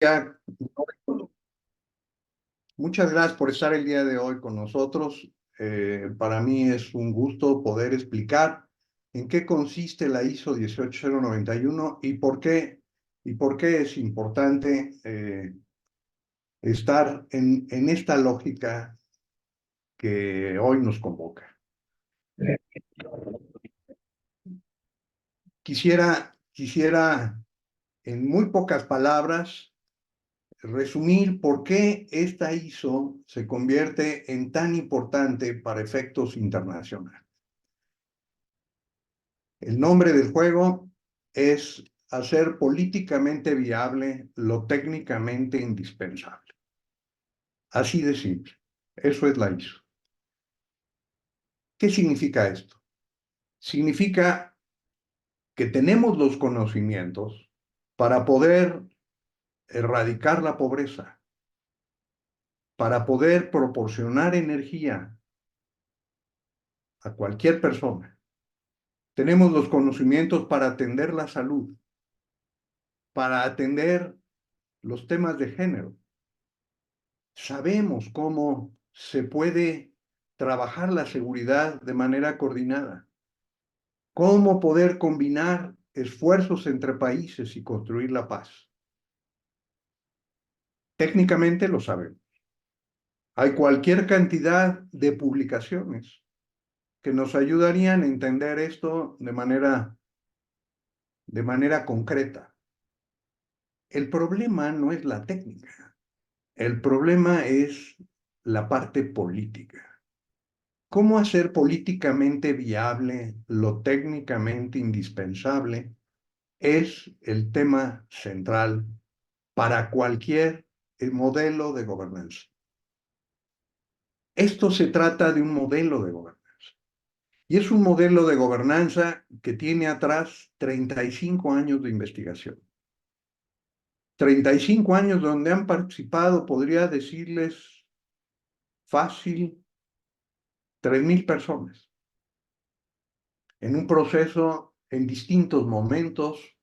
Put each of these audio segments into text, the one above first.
Ya, muchas gracias por estar el día de hoy con nosotros. Para mí es un gusto poder explicar en qué consiste la ISO 18091 y por qué es importante estar en esta lógica que hoy nos convoca. Quisiera en muy pocas palabras resumir por qué esta ISO se convierte en tan importante para efectos internacionales. El nombre del juego es hacer políticamente viable lo técnicamente indispensable. Así de simple. Eso es la ISO. ¿Qué significa esto? Significa que tenemos los conocimientos para poder erradicar la pobreza, para poder proporcionar energía a cualquier persona. Tenemos los conocimientos para atender la salud, para atender los temas de género. Sabemos cómo se puede trabajar la seguridad de manera coordinada, cómo poder combinar esfuerzos entre países y construir la paz. Técnicamente lo sabemos. Hay cualquier cantidad de publicaciones que nos ayudarían a entender esto de manera concreta. El problema no es la técnica, el problema es la parte política. ¿Cómo hacer políticamente viable lo técnicamente indispensable? Es el tema central para cualquier modelo de gobernanza. Esto se trata de un modelo de gobernanza. Y es un modelo de gobernanza que tiene atrás 35 años de investigación. 35 años donde han participado, podría decirles fácil, 3,000 personas. En un proceso en distintos momentos,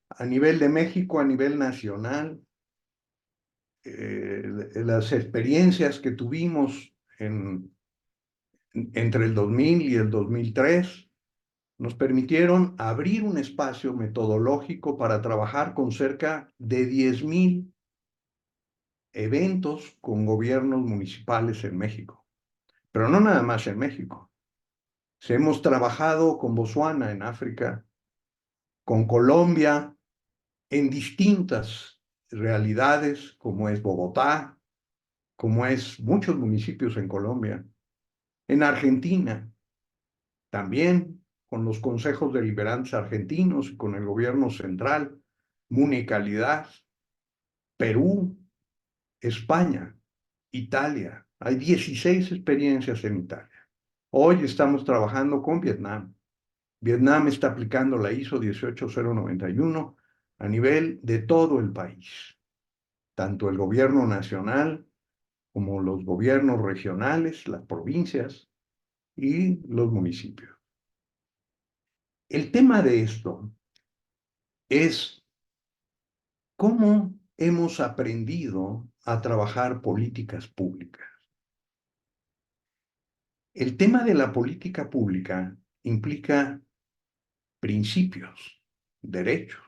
a nivel de México, a nivel nacional, las experiencias que tuvimos entre el 2000 y el 2003 nos permitieron abrir un espacio metodológico para trabajar con cerca de 10,000 eventos con gobiernos municipales en México. Pero no nada más en México. Hemos trabajado con Botsuana en África, con Colombia, en distintas realidades, como es Bogotá, como es muchos municipios en Colombia, en Argentina, también con los consejos deliberantes argentinos y con el gobierno central, Municalidad, Perú, España, Italia. Hay 16 experiencias en Italia. Hoy estamos trabajando con Vietnam. Vietnam está aplicando la ISO 18091 a nivel de todo el país, tanto el gobierno nacional como los gobiernos regionales, las provincias y los municipios. El tema de esto es cómo hemos aprendido a trabajar políticas públicas. El tema de la política pública implica principios, derechos.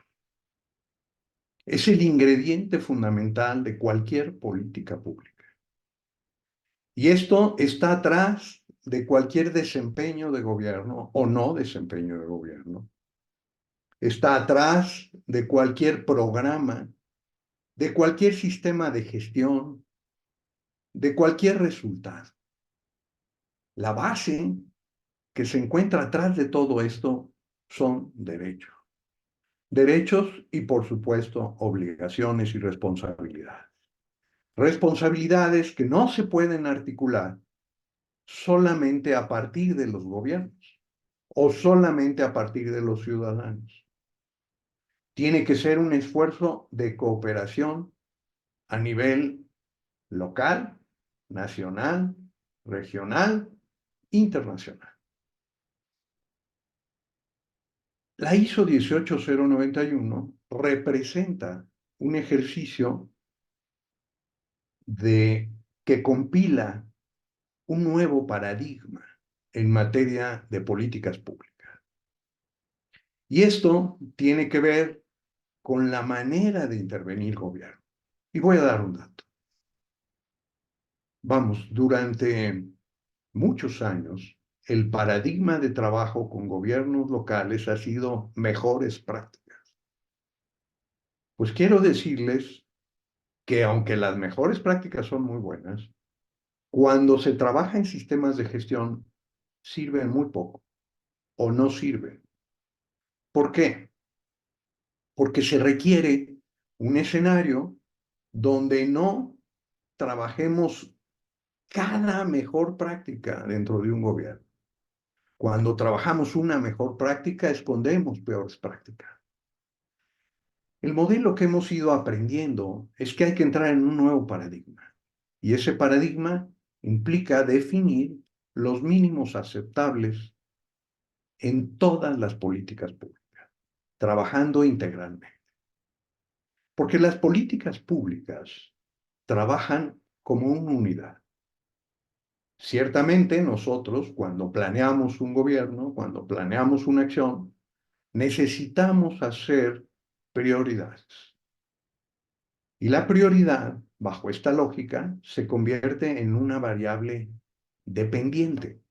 Es el ingrediente fundamental de cualquier política pública. Y esto está atrás de cualquier desempeño de gobierno o no desempeño de gobierno. Está atrás de cualquier programa, de cualquier sistema de gestión, de cualquier resultado. La base que se encuentra atrás de todo esto son derechos. Derechos y, por supuesto, obligaciones y responsabilidades. Responsabilidades que no se pueden articular solamente a partir de los gobiernos o solamente a partir de los ciudadanos. Tiene que ser un esfuerzo de cooperación a nivel local, nacional, regional, internacional. La ISO 18091 representa un ejercicio que compila un nuevo paradigma en materia de políticas públicas. Y esto tiene que ver con la manera de intervenir el gobierno. Y voy a dar un dato. Vamos, durante muchos años, el paradigma de trabajo con gobiernos locales ha sido mejores prácticas. Pues quiero decirles que aunque las mejores prácticas son muy buenas, cuando se trabaja en sistemas de gestión, sirven muy poco o no sirven. ¿Por qué? Porque se requiere un escenario donde no trabajemos cada mejor práctica dentro de un gobierno. Cuando trabajamos una mejor práctica, escondemos peores prácticas. El modelo que hemos ido aprendiendo es que hay que entrar en un nuevo paradigma. Y ese paradigma implica definir los mínimos aceptables en todas las políticas públicas, trabajando integralmente. Porque las políticas públicas trabajan como una unidad. Ciertamente nosotros, cuando planeamos un gobierno, cuando planeamos una acción, necesitamos hacer prioridades. Y la prioridad, bajo esta lógica, se convierte en una variable dependiente.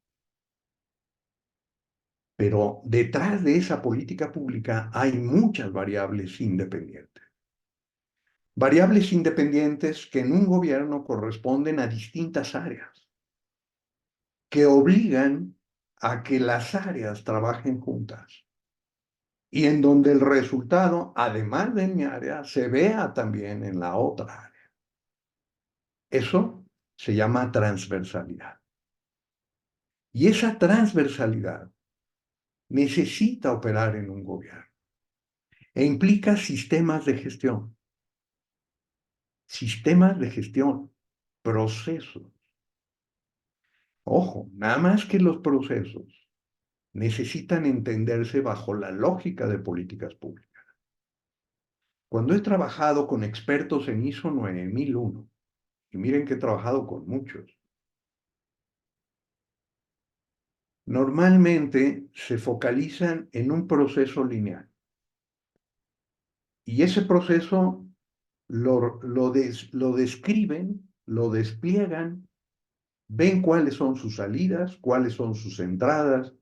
Pero detrás de esa política pública hay muchas variables independientes. Variables independientes que en un gobierno corresponden a distintas áreas, que obligan a que las áreas trabajen juntas y en donde el resultado, además de mi área, se vea también en la otra área. Eso se llama transversalidad. Y esa transversalidad necesita operar en un gobierno e implica sistemas de gestión, procesos. Ojo, nada más que los procesos necesitan entenderse bajo la lógica de políticas públicas. Cuando he trabajado con expertos en ISO 9001, y miren que he trabajado con muchos, normalmente se focalizan en un proceso lineal. Y ese proceso lo describen, lo despliegan, ven cuáles son sus salidas, cuáles son sus entradas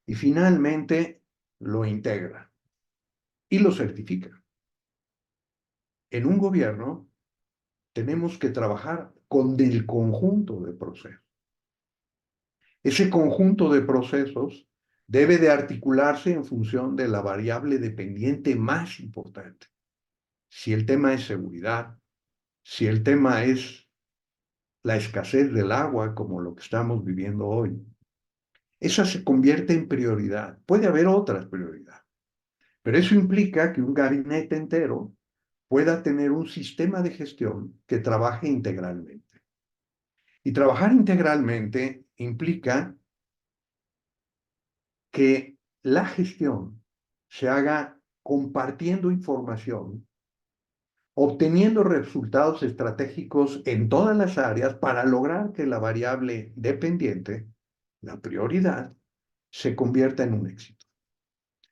y finalmente lo integran y lo certifican. En un gobierno tenemos que trabajar con el conjunto de procesos. Ese conjunto de procesos debe de articularse en función de la variable dependiente más importante. Si el tema es seguridad, si el tema es la escasez del agua, como lo que estamos viviendo hoy, esa se convierte en prioridad. Puede haber otras prioridades, pero eso implica que un gabinete entero pueda tener un sistema de gestión que trabaje integralmente. Y trabajar integralmente implica que la gestión se haga compartiendo información, obteniendo resultados estratégicos en todas las áreas para lograr que la variable dependiente, la prioridad, se convierta en un éxito.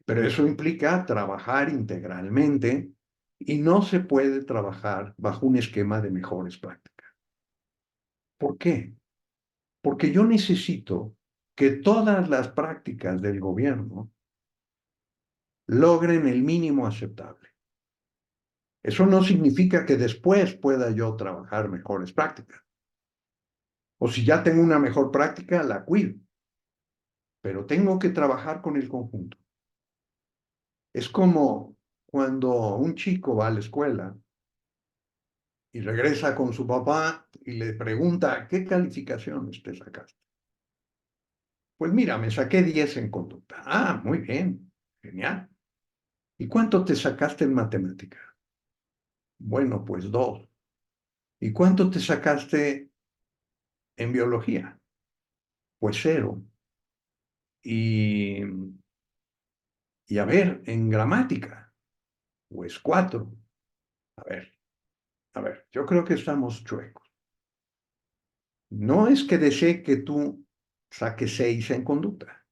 Pero eso implica trabajar integralmente y no se puede trabajar bajo un esquema de mejores prácticas. ¿Por qué? Porque yo necesito que todas las prácticas del gobierno logren el mínimo aceptable. Eso no significa que después pueda yo trabajar mejores prácticas. O si ya tengo una mejor práctica, la cuido. Pero tengo que trabajar con el conjunto. Es como cuando un chico va a la escuela y regresa con su papá y le pregunta, ¿qué calificaciones te sacaste? Pues mira, me saqué 10 en conducta. Ah, muy bien, genial. ¿Y cuánto te sacaste en matemática? Bueno, pues 2. ¿Y cuánto te sacaste en biología? Pues 0. Y, y a ver, en gramática, pues 4. A ver, yo creo que estamos chuecos. No es que desee que tú saques 6 en conducta.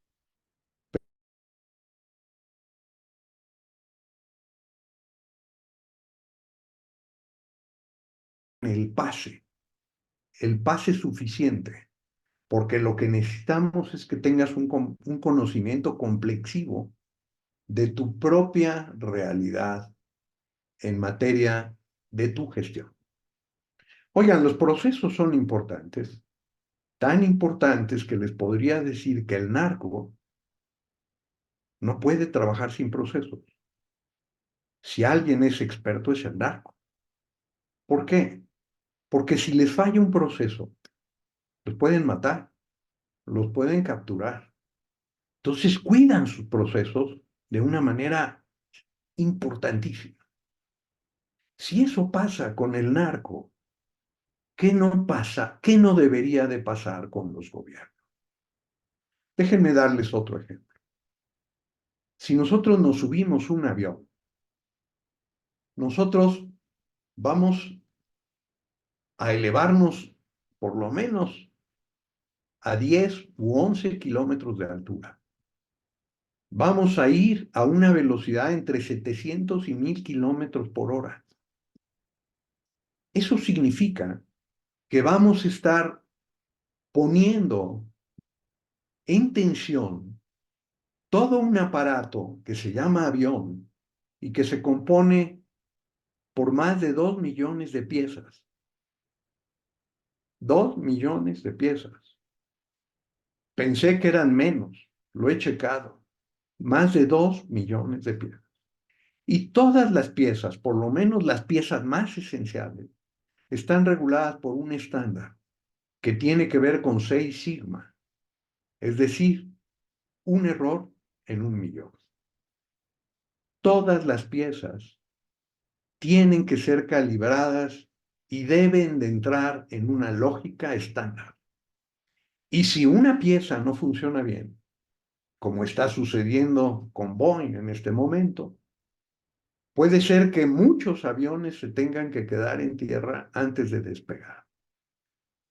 El pase, el pase suficiente, porque lo que necesitamos es que tengas un conocimiento complexivo de tu propia realidad en materia de tu gestión. Oigan, los procesos son importantes, tan importantes que les podría decir que el narco no puede trabajar sin procesos. Si alguien es experto es el narco. ¿Por qué? Porque si les falla un proceso, los pueden matar, los pueden capturar. Entonces cuidan sus procesos de una manera importantísima. Si eso pasa con el narco, ¿qué no pasa? ¿Qué no debería de pasar con los gobiernos? Déjenme darles otro ejemplo. Si nosotros nos subimos un avión, nosotros vamos a elevarnos por lo menos a 10 u 11 kilómetros de altura. Vamos a ir a una velocidad entre 700 y 1000 kilómetros por hora. Eso significa que vamos a estar poniendo en tensión todo un aparato que se llama avión y que se compone por más de 2 millones de piezas. 2 millones de piezas. Pensé que eran menos, lo he checado. Más de 2 millones de piezas. Y todas las piezas, por lo menos las piezas más esenciales, están reguladas por un estándar que tiene que ver con 6 sigma, es decir, un error en 1 millón. Todas las piezas tienen que ser calibradas y deben de entrar en una lógica estándar. Y si una pieza no funciona bien, como está sucediendo con Boeing en este momento, puede ser que muchos aviones se tengan que quedar en tierra antes de despegar.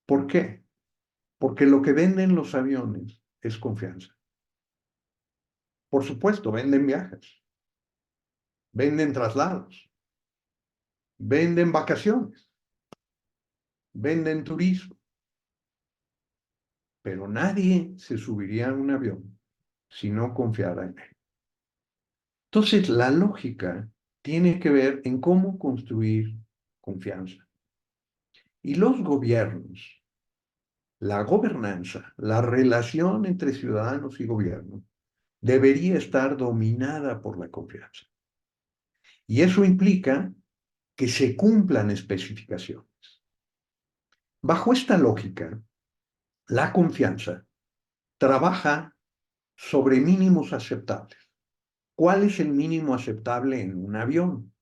¿Por qué? Porque lo que venden los aviones es confianza. Por supuesto, venden viajes, venden traslados, venden vacaciones, venden turismo, pero nadie se subiría a un avión si no confiara en él. Entonces, la lógica tiene que ver en cómo construir confianza. Y los gobiernos, la gobernanza, la relación entre ciudadanos y gobierno, debería estar dominada por la confianza. Y eso implica que se cumplan especificaciones. Bajo esta lógica, la confianza trabaja sobre mínimos aceptables. ¿Cuál es el mínimo aceptable en un avión?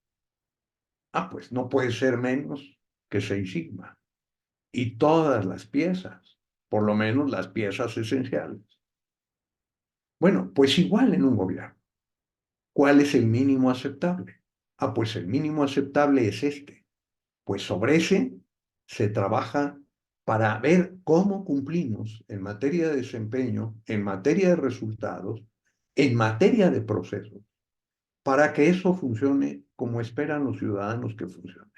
Pues no puede ser menos que 6 sigma. Y todas las piezas, por lo menos las piezas esenciales. Bueno, pues igual en un gobierno. ¿Cuál es el mínimo aceptable? Pues el mínimo aceptable es este. Pues sobre ese se trabaja para ver cómo cumplimos en materia de desempeño, en materia de resultados, en materia de procesos, para que eso funcione como esperan los ciudadanos que funcione.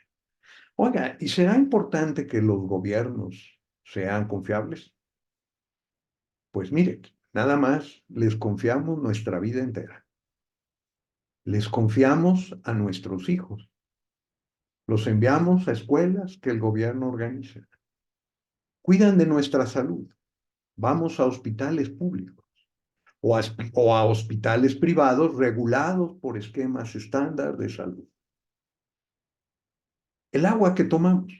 Oiga, ¿y será importante que los gobiernos sean confiables? Pues mire, nada más les confiamos nuestra vida entera. Les confiamos a nuestros hijos. Los enviamos a escuelas que el gobierno organiza. Cuidan de nuestra salud. Vamos a hospitales públicos o a hospitales privados regulados por esquemas estándar de salud. El agua que tomamos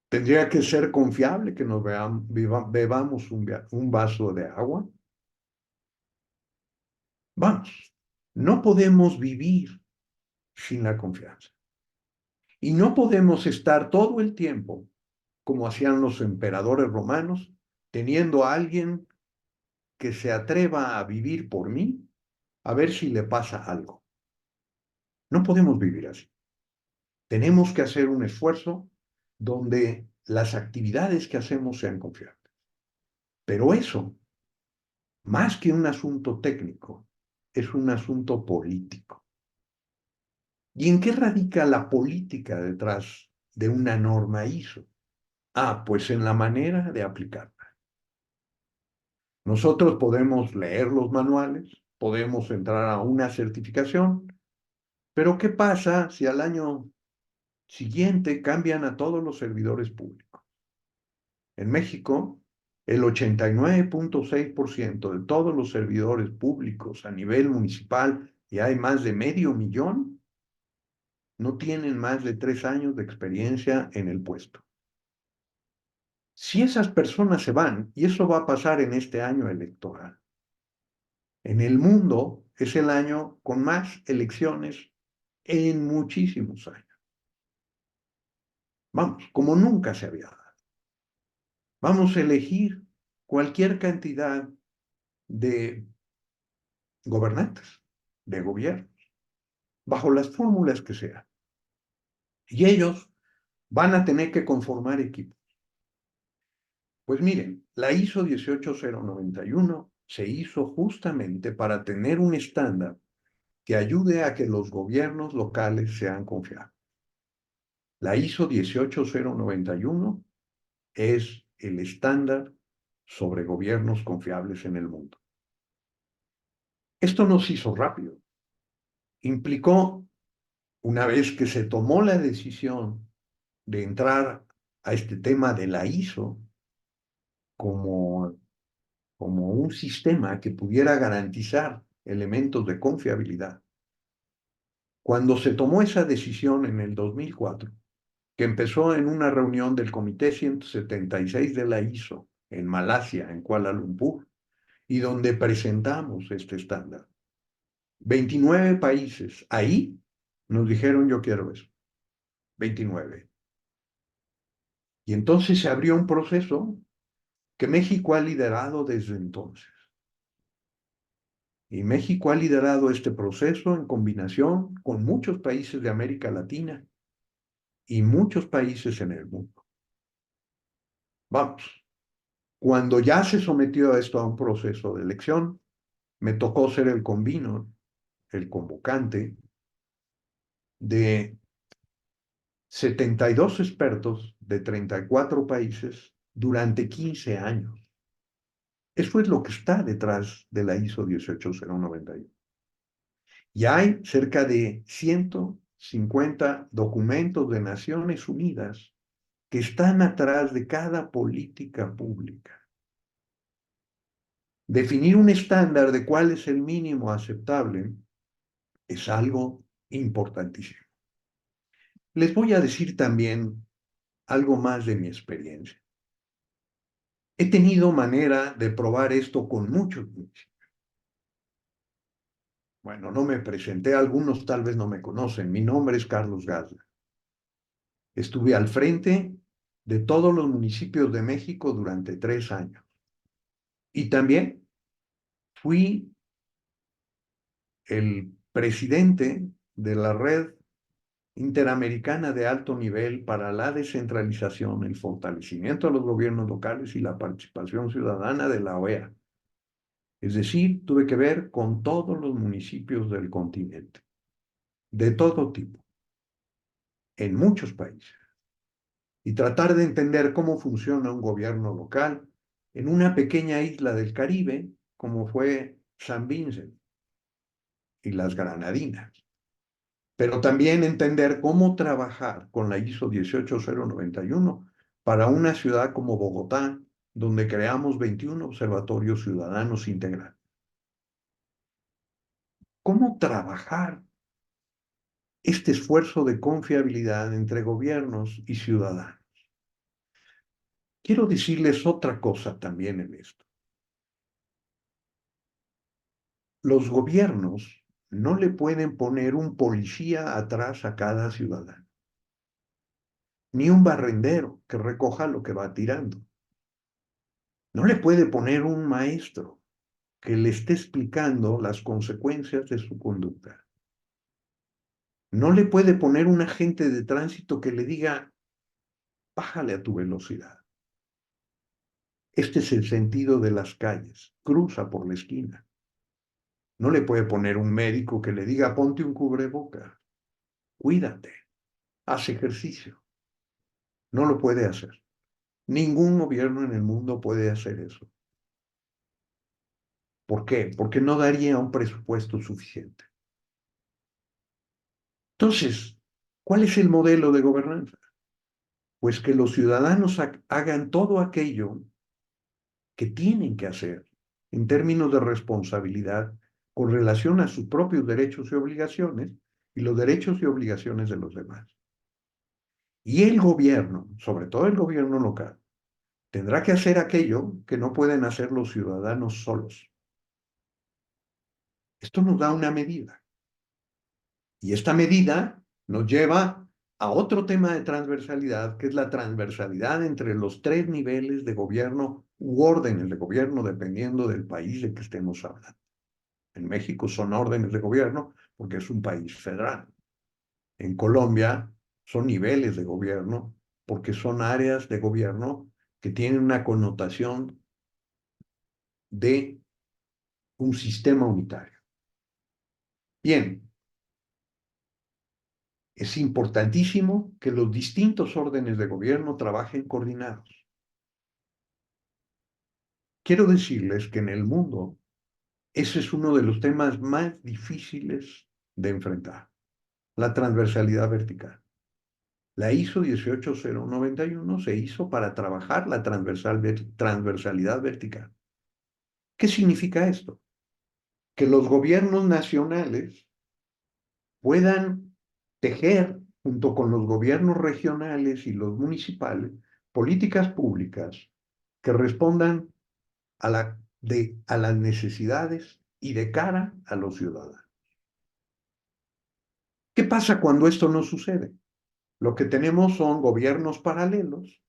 tendría que ser confiable, que nos bebamos un vaso de agua. Vamos, no podemos vivir sin la confianza. Y no podemos estar todo el tiempo, como hacían los emperadores romanos, teniendo a alguien que se atreva a vivir por mí, a ver si le pasa algo. No podemos vivir así. Tenemos que hacer un esfuerzo donde las actividades que hacemos sean confiables. Pero eso, más que un asunto técnico, es un asunto político. ¿Y en qué radica la política detrás de una norma ISO? Ah, pues en la manera de aplicarla. Nosotros podemos leer los manuales, podemos entrar a una certificación, pero ¿qué pasa si al año siguiente cambian a todos los servidores públicos? En México, el 89.6% de todos los servidores públicos a nivel municipal, y hay más de 500,000, no tienen más de 3 años de experiencia en el puesto. Si esas personas se van, y eso va a pasar en este año electoral, en el mundo es el año con más elecciones en muchísimos años. Vamos, como nunca se había dado. Vamos a elegir cualquier cantidad de gobernantes, de gobiernos, bajo las fórmulas que sean. Y ellos van a tener que conformar equipos. Pues miren, la ISO 18091 se hizo justamente para tener un estándar que ayude a que los gobiernos locales sean confiables. La ISO 18091 es el estándar sobre gobiernos confiables en el mundo. Esto no se hizo rápido. Implicó, una vez que se tomó la decisión de entrar a este tema de la ISO como, como un sistema que pudiera garantizar elementos de confiabilidad, cuando se tomó esa decisión en el 2004, que empezó en una reunión del Comité 176 de la ISO en Malasia, en Kuala Lumpur, y donde presentamos este estándar. 29 países ahí nos dijeron yo quiero eso. 29. Y entonces se abrió un proceso que México ha liderado desde entonces. Y México ha liderado este proceso en combinación con muchos países de América Latina y muchos países en el mundo. Vamos, cuando ya se sometió a esto a un proceso de elección, me tocó ser el convenor, el convocante de 72 expertos de 34 países durante 15 años. Eso es lo que está detrás de la ISO 18091. Y hay cerca de 150 documentos de Naciones Unidas que están atrás de cada política pública. Definir un estándar de cuál es el mínimo aceptable es algo importantísimo. Les voy a decir también algo más de mi experiencia. He tenido manera de probar esto con muchos municipios. Bueno, no me presenté, algunos tal vez no me conocen. Mi nombre es Carlos Gazla. Estuve al frente de todos los municipios de México durante 3 años. Y también fui el presidente de la Red Interamericana de Alto Nivel para la Descentralización, el Fortalecimiento de los Gobiernos Locales y la Participación Ciudadana de la OEA. Es decir, tuve que ver con todos los municipios del continente, de todo tipo, en muchos países, y tratar de entender cómo funciona un gobierno local en una pequeña isla del Caribe, como fue San Vincent y las Granadinas. Pero también entender cómo trabajar con la ISO 18091 para una ciudad como Bogotá, donde creamos 21 observatorios ciudadanos integrales. ¿Cómo trabajar este esfuerzo de confiabilidad entre gobiernos y ciudadanos? Quiero decirles otra cosa también en esto. Los gobiernos no le pueden poner un policía atrás a cada ciudadano, ni un barrendero que recoja lo que va tirando. No le puede poner un maestro que le esté explicando las consecuencias de su conducta. No le puede poner un agente de tránsito que le diga, bájale a tu velocidad. Este es el sentido de las calles. Cruza por la esquina. No le puede poner un médico que le diga, ponte un cubreboca. Cuídate. Haz ejercicio. No lo puede hacer. Ningún gobierno en el mundo puede hacer eso. ¿Por qué? Porque no daría un presupuesto suficiente. Entonces, ¿cuál es el modelo de gobernanza? Pues que los ciudadanos hagan todo aquello que tienen que hacer en términos de responsabilidad con relación a sus propios derechos y obligaciones y los derechos y obligaciones de los demás. Y el gobierno, sobre todo el gobierno local, tendrá que hacer aquello que no pueden hacer los ciudadanos solos. Esto nos da una medida. Y esta medida nos lleva a otro tema de transversalidad, que es la transversalidad entre los tres niveles de gobierno u órdenes de gobierno, dependiendo del país de que estemos hablando. En México son órdenes de gobierno porque es un país federal. En Colombia son niveles de gobierno porque son áreas de gobierno que tienen una connotación de un sistema unitario. Bien, es importantísimo que los distintos órdenes de gobierno trabajen coordinados. Quiero decirles que en el mundo ese es uno de los temas más difíciles de enfrentar, la transversalidad vertical. La ISO 18091 se hizo para trabajar la transversalidad vertical. ¿Qué significa esto? Que los gobiernos nacionales puedan tejer, junto con los gobiernos regionales y los municipales, políticas públicas que respondan a las necesidades y de cara a los ciudadanos. ¿Qué pasa cuando esto no sucede? Lo que tenemos son gobiernos paralelos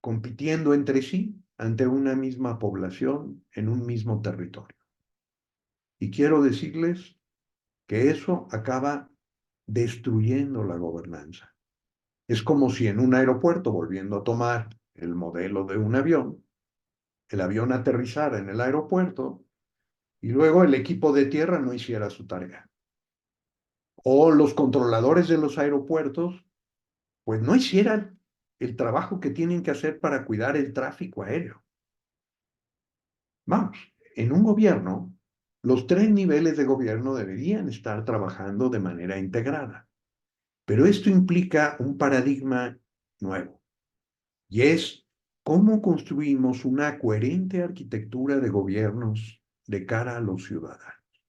compitiendo entre sí ante una misma población en un mismo territorio. Y quiero decirles que eso acaba destruyendo la gobernanza. Es como si en un aeropuerto, volviendo a tomar el modelo de un avión, el avión aterrizara en el aeropuerto y luego el equipo de tierra no hiciera su tarea. O los controladores de los aeropuertos, pues no hicieran el trabajo que tienen que hacer para cuidar el tráfico aéreo. Vamos, en un gobierno, los tres niveles de gobierno deberían estar trabajando de manera integrada. Pero esto implica un paradigma nuevo, y es cómo construimos una coherente arquitectura de gobiernos de cara a los ciudadanos.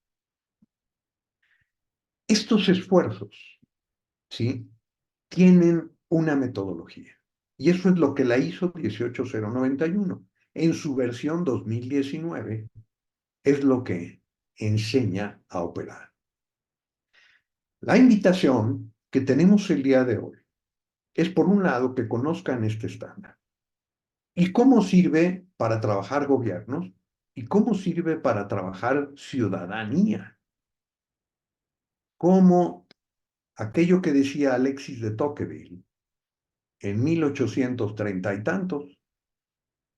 Estos esfuerzos, ¿sí?, tienen una metodología, y eso es lo que la ISO 18091, en su versión 2019, es lo que enseña a operar. La invitación que tenemos el día de hoy es, por un lado, que conozcan este estándar. ¿Y cómo sirve para trabajar gobiernos? ¿Y cómo sirve para trabajar ciudadanía? Como aquello que decía Alexis de Tocqueville en 1830 y tantos,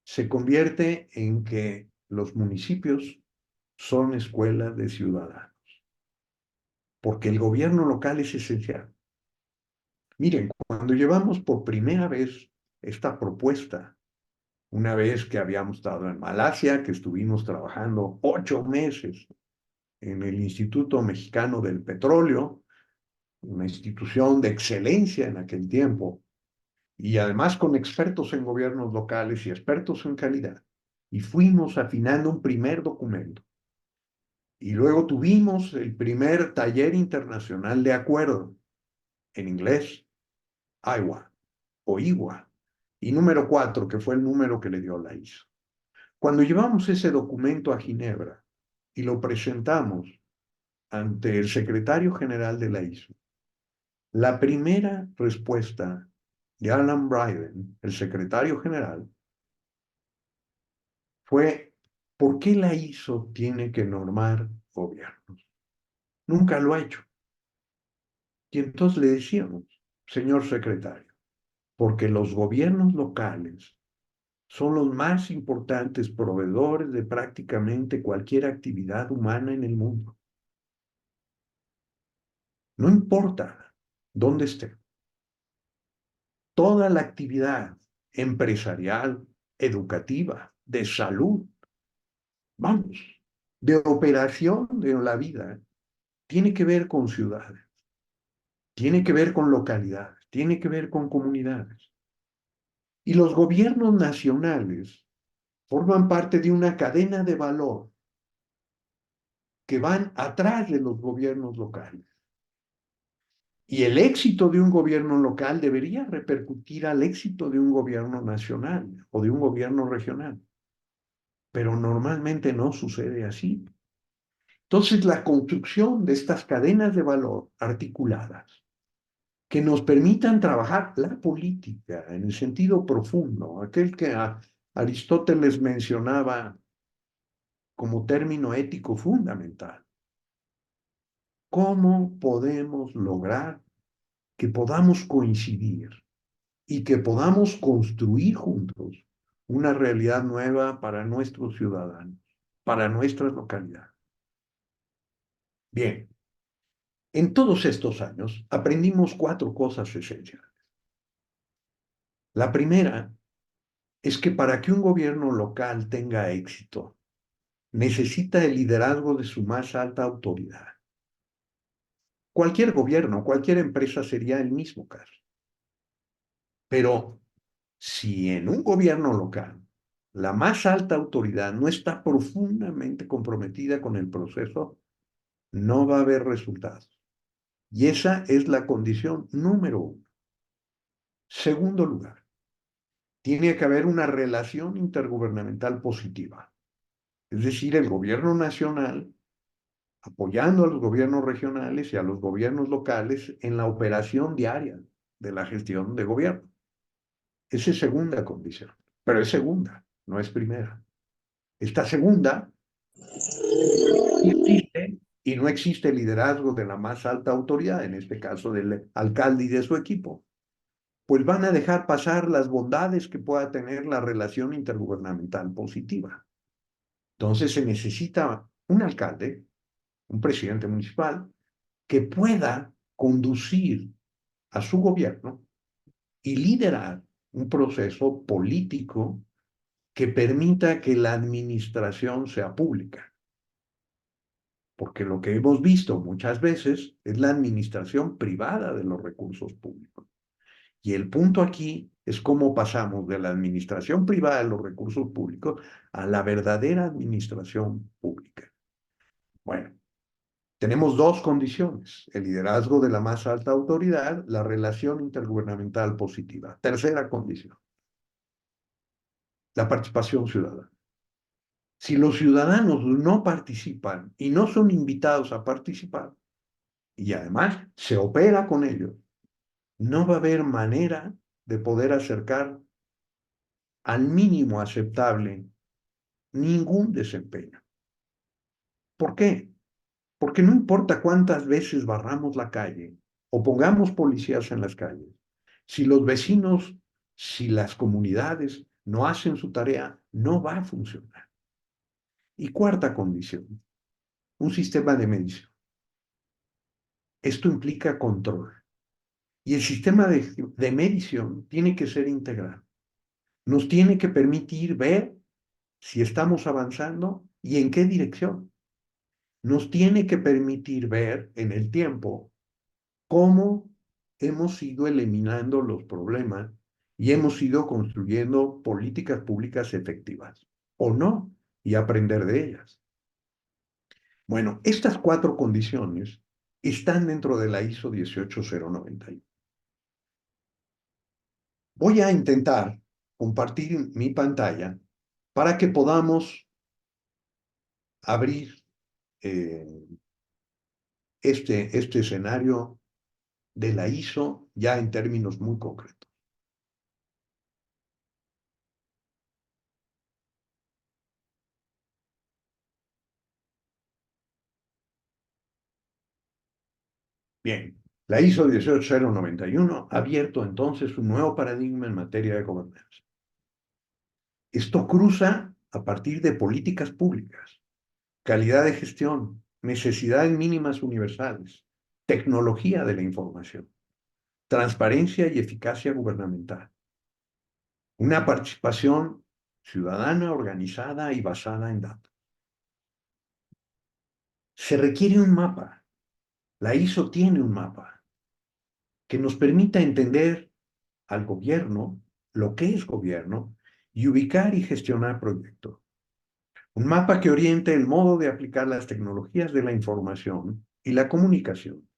se convierte en que los municipios son escuelas de ciudadanos, porque el gobierno local es esencial. Miren, cuando llevamos por primera vez esta propuesta, una vez que habíamos estado en Malasia, que estuvimos trabajando 8 meses en el Instituto Mexicano del Petróleo, una institución de excelencia en aquel tiempo, y además con expertos en gobiernos locales y expertos en calidad, y fuimos afinando un primer documento. Y luego tuvimos el primer taller internacional de acuerdo, en inglés, IWA o IWA, y número 4, que fue el número que le dio la ISO. Cuando llevamos ese documento a Ginebra y lo presentamos ante el secretario general de la ISO, la primera respuesta de Alan Bryden, el secretario general, fue: ¿por qué la ISO tiene que normar gobiernos? Nunca lo ha hecho. Y entonces le decíamos, señor secretario, porque los gobiernos locales son los más importantes proveedores de prácticamente cualquier actividad humana en el mundo. No importa dónde esté. Toda la actividad empresarial, educativa, de salud, vamos, de operación de la vida, tiene que ver con ciudades, tiene que ver con localidades, tiene que ver con comunidades. Y los gobiernos nacionales forman parte de una cadena de valor que van atrás de los gobiernos locales. Y el éxito de un gobierno local debería repercutir al éxito de un gobierno nacional o de un gobierno regional. Pero normalmente no sucede así. Entonces, la construcción de estas cadenas de valor articuladas que nos permitan trabajar la política en el sentido profundo, aquel que Aristóteles mencionaba como término ético fundamental. ¿Cómo podemos lograr que podamos coincidir y que podamos construir juntos una realidad nueva para nuestros ciudadanos, para nuestras localidades? Bien, en todos estos años aprendimos cuatro cosas esenciales. La primera es que para que un gobierno local tenga éxito, necesita el liderazgo de su más alta autoridad. Cualquier gobierno, cualquier empresa sería el mismo caso. Pero si en un gobierno local la más alta autoridad no está profundamente comprometida con el proceso, no va a haber resultados. Y esa es la condición número uno. Segundo lugar, tiene que haber una relación intergubernamental positiva. Es decir, el gobierno nacional apoyando a los gobiernos regionales y a los gobiernos locales en la operación diaria de la gestión de gobierno. Esa es segunda condición, pero es segunda, no es primera. Esta segunda existe y no existe el liderazgo de la más alta autoridad, en este caso del alcalde y de su equipo, pues van a dejar pasar las bondades que pueda tener la relación intergubernamental positiva. Entonces se necesita un alcalde, un presidente municipal, que pueda conducir a su gobierno y liderar un proceso político que permita que la administración sea pública. Porque lo que hemos visto muchas veces es la administración privada de los recursos públicos. Y el punto aquí es cómo pasamos de la administración privada de los recursos públicos a la verdadera administración pública. Bueno, tenemos dos condiciones: el liderazgo de la más alta autoridad, la relación intergubernamental positiva. Tercera condición, la participación ciudadana. Si los ciudadanos no participan y no son invitados a participar, y además se opera con ellos, no va a haber manera de poder acercar al mínimo aceptable ningún desempeño. ¿Por qué? Porque no importa cuántas veces barramos la calle o pongamos policías en las calles, si los vecinos, si las comunidades no hacen su tarea, no va a funcionar. Y cuarta condición, un sistema de medición. Esto implica control. Y el sistema de medición tiene que ser integral. Nos tiene que permitir ver si estamos avanzando y en qué dirección. Nos tiene que permitir ver en el tiempo cómo hemos ido eliminando los problemas y hemos ido construyendo políticas públicas efectivas, o no, y aprender de ellas. Bueno, estas cuatro condiciones están dentro de la ISO 18091. Voy a intentar compartir mi pantalla para que podamos abrir eh, este escenario de la ISO ya en términos muy concretos. Bien, La ISO 18091 ha abierto entonces un nuevo paradigma en materia de gobernanza. Esto cruza a partir de políticas públicas, calidad de gestión, necesidades mínimas universales, tecnología de la información, transparencia y eficacia gubernamental, una participación ciudadana organizada y basada en datos. Se requiere un mapa. La ISO tiene un mapa que nos permita entender al gobierno, lo que es gobierno, y ubicar y gestionar proyectos. Un mapa que oriente el modo de aplicar las tecnologías de la información y la comunicación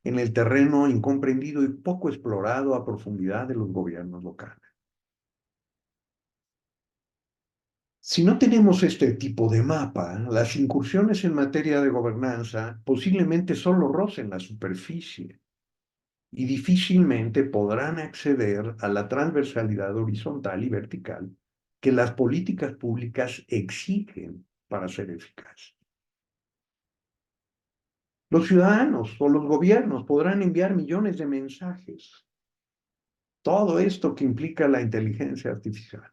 en el terreno incomprendido y poco explorado a profundidad de los gobiernos locales. Si no tenemos este tipo de mapa, las incursiones en materia de gobernanza posiblemente solo rocen la superficie y difícilmente podrán acceder a la transversalidad horizontal y vertical que las políticas públicas exigen para ser eficaces. Los ciudadanos o los gobiernos podrán enviar millones de mensajes, todo esto que implica la inteligencia artificial,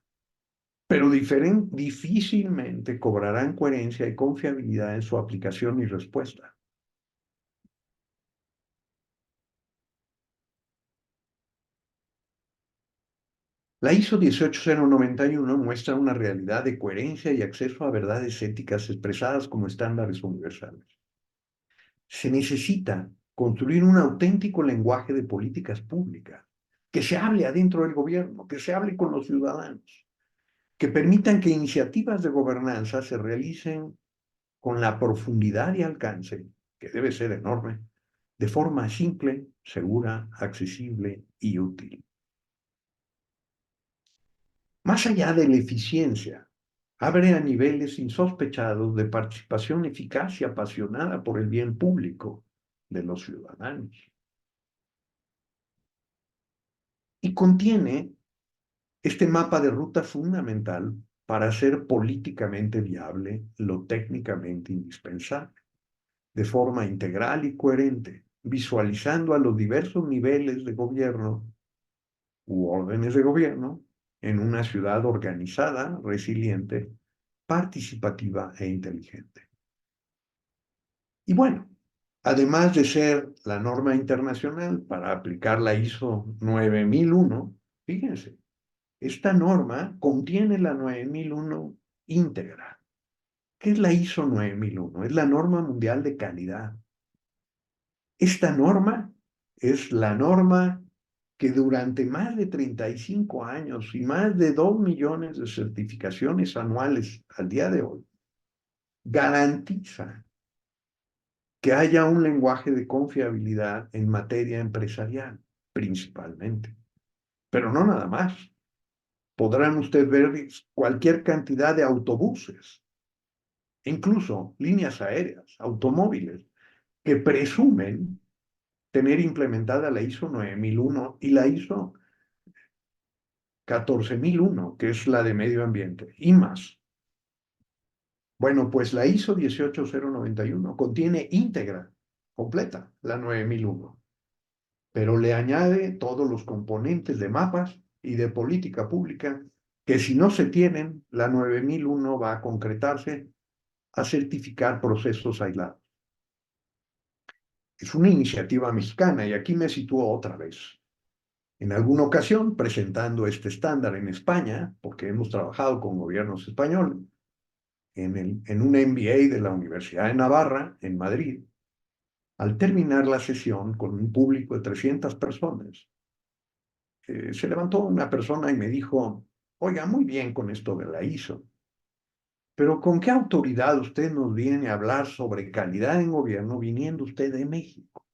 pero difícilmente cobrarán coherencia y confiabilidad en su aplicación y respuesta. La ISO 18091 muestra una realidad de coherencia y acceso a verdades éticas expresadas como estándares universales. Se necesita construir un auténtico lenguaje de políticas públicas, que se hable adentro del gobierno, que se hable con los ciudadanos, que permitan que iniciativas de gobernanza se realicen con la profundidad y alcance, que debe ser enorme, de forma simple, segura, accesible y útil. Más allá de la eficiencia, abre a niveles insospechados de participación eficaz y apasionada por el bien público de los ciudadanos. Y contiene este mapa de ruta fundamental para hacer políticamente viable lo técnicamente indispensable, de forma integral y coherente, visualizando a los diversos niveles de gobierno u órdenes de gobierno en una ciudad organizada, resiliente, participativa e inteligente. Y bueno, además de ser la norma internacional para aplicar la ISO 9001, fíjense, esta norma contiene la 9001 íntegra. ¿Qué es la ISO 9001? Es la norma mundial de calidad. Esta norma es la norma que durante más de 35 años y más de 2 millones de certificaciones anuales al día de hoy garantiza que haya un lenguaje de confiabilidad en materia empresarial, principalmente. Pero no nada más. Podrán ustedes ver cualquier cantidad de autobuses, incluso líneas aéreas, automóviles, que presumen tener implementada la ISO 9001 y la ISO 14001, que es la de medio ambiente, y más. Bueno, pues la ISO 18091 contiene íntegra, completa, la 9001, pero le añade todos los componentes de mapas y de política pública que si no se tienen, la 9001 va a concretarse a certificar procesos aislados. Es una iniciativa mexicana y aquí me sitúo otra vez. En alguna ocasión, presentando este estándar en España, porque hemos trabajado con gobiernos españoles, en un MBA de la Universidad de Navarra, en Madrid, al terminar la sesión con un público de 300 personas, se levantó una persona y me dijo, oiga, muy bien con esto de la ISO, pero ¿con qué autoridad usted nos viene a hablar sobre calidad en gobierno viniendo usted de México?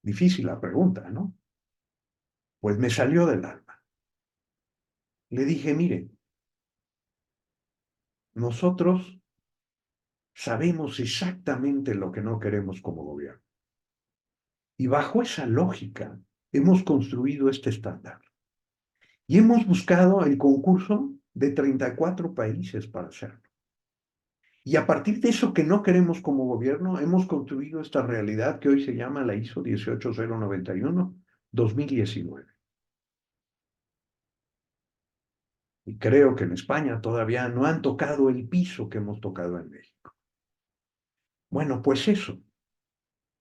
Difícil la pregunta, ¿no? Pues me salió del alma. Le dije, mire, nosotros sabemos exactamente lo que no queremos como gobierno. Y bajo esa lógica hemos construido este estándar. Y hemos buscado el concurso de 34 países para hacerlo. Y a partir de eso que no queremos como gobierno, hemos construido esta realidad que hoy se llama la ISO 18091-2019. Y creo que en España todavía no han tocado el piso que hemos tocado en México. Bueno, pues eso.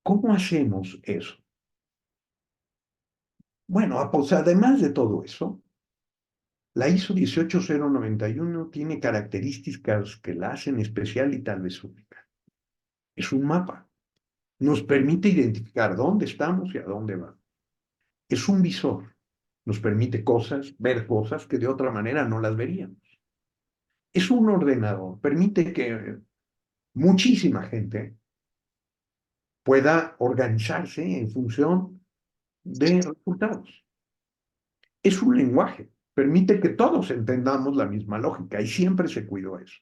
¿Cómo hacemos eso? Bueno, pues además de todo eso, la ISO 18091 tiene características que la hacen especial y tal vez única. Es un mapa. Nos permite identificar dónde estamos y a dónde vamos. Es un visor. Nos permite ver cosas que de otra manera no las veríamos. Es un ordenador. Permite que muchísima gente pueda organizarse en función de resultados. Es un lenguaje. Permite que todos entendamos la misma lógica y siempre se cuidó eso.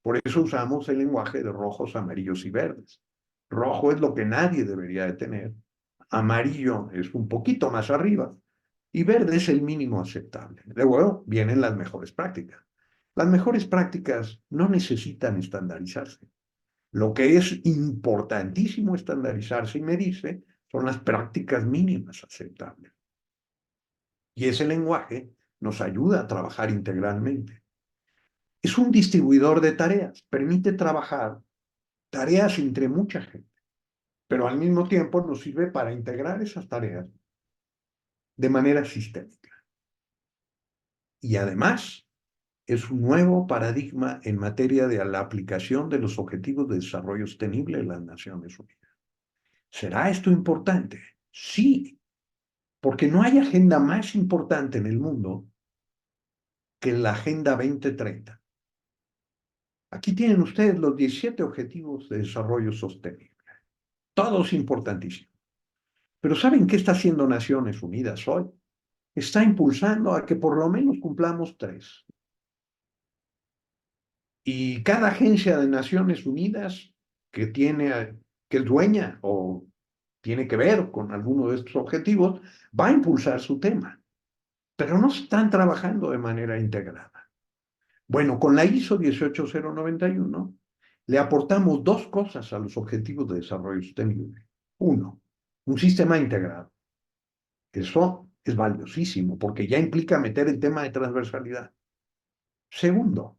Por eso usamos el lenguaje de rojos, amarillos y verdes. Rojo es lo que nadie debería de tener. Amarillo es un poquito más arriba y verde es el mínimo aceptable. Luego vienen las mejores prácticas. Las mejores prácticas no necesitan estandarizarse. Lo que es importantísimo estandarizarse y medirse son las prácticas mínimas aceptables. Y ese lenguaje nos ayuda a trabajar integralmente. Es un distribuidor de tareas, permite trabajar tareas entre mucha gente, pero al mismo tiempo nos sirve para integrar esas tareas de manera sistémica. Y además es un nuevo paradigma en materia de la aplicación de los Objetivos de Desarrollo Sostenible de las Naciones Unidas. ¿Será esto importante? Sí, porque no hay agenda más importante en el mundo que la Agenda 2030. Aquí tienen ustedes los 17 Objetivos de Desarrollo Sostenible, todos importantísimos. Pero ¿saben qué está haciendo Naciones Unidas hoy? Está impulsando a que por lo menos cumplamos 3. Y cada agencia de Naciones Unidas que es dueña o tiene que ver con alguno de estos objetivos, va a impulsar su tema, pero no están trabajando de manera integrada. Bueno, con la ISO 18091 le aportamos 2 cosas a los objetivos de desarrollo sostenible. Uno, un sistema integrado. Eso es valiosísimo porque ya implica meter el tema de transversalidad. Segundo,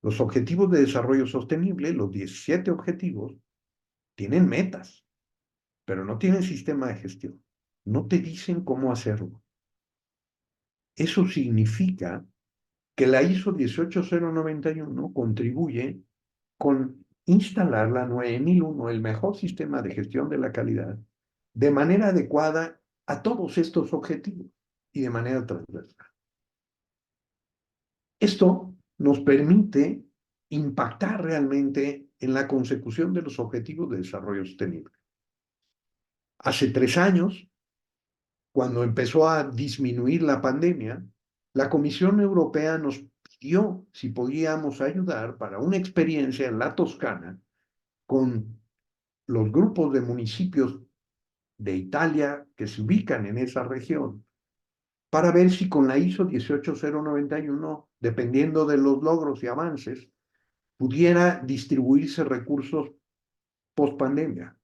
los objetivos de desarrollo sostenible, los 17 objetivos, tienen metas, pero no tienen sistema de gestión. No te dicen cómo hacerlo. Eso significa que la ISO 18091 contribuye con instalar la 9001, el mejor sistema de gestión de la calidad, de manera adecuada a todos estos objetivos y de manera transversal. Esto nos permite impactar realmente en la consecución de los objetivos de desarrollo sostenible. Hace 3 años, cuando empezó a disminuir la pandemia, la Comisión Europea nos pidió si podíamos ayudar para una experiencia en la Toscana con los grupos de municipios de Italia que se ubican en esa región, para ver si con la ISO 18091, dependiendo de los logros y avances, pudiera distribuirse recursos post pandemia.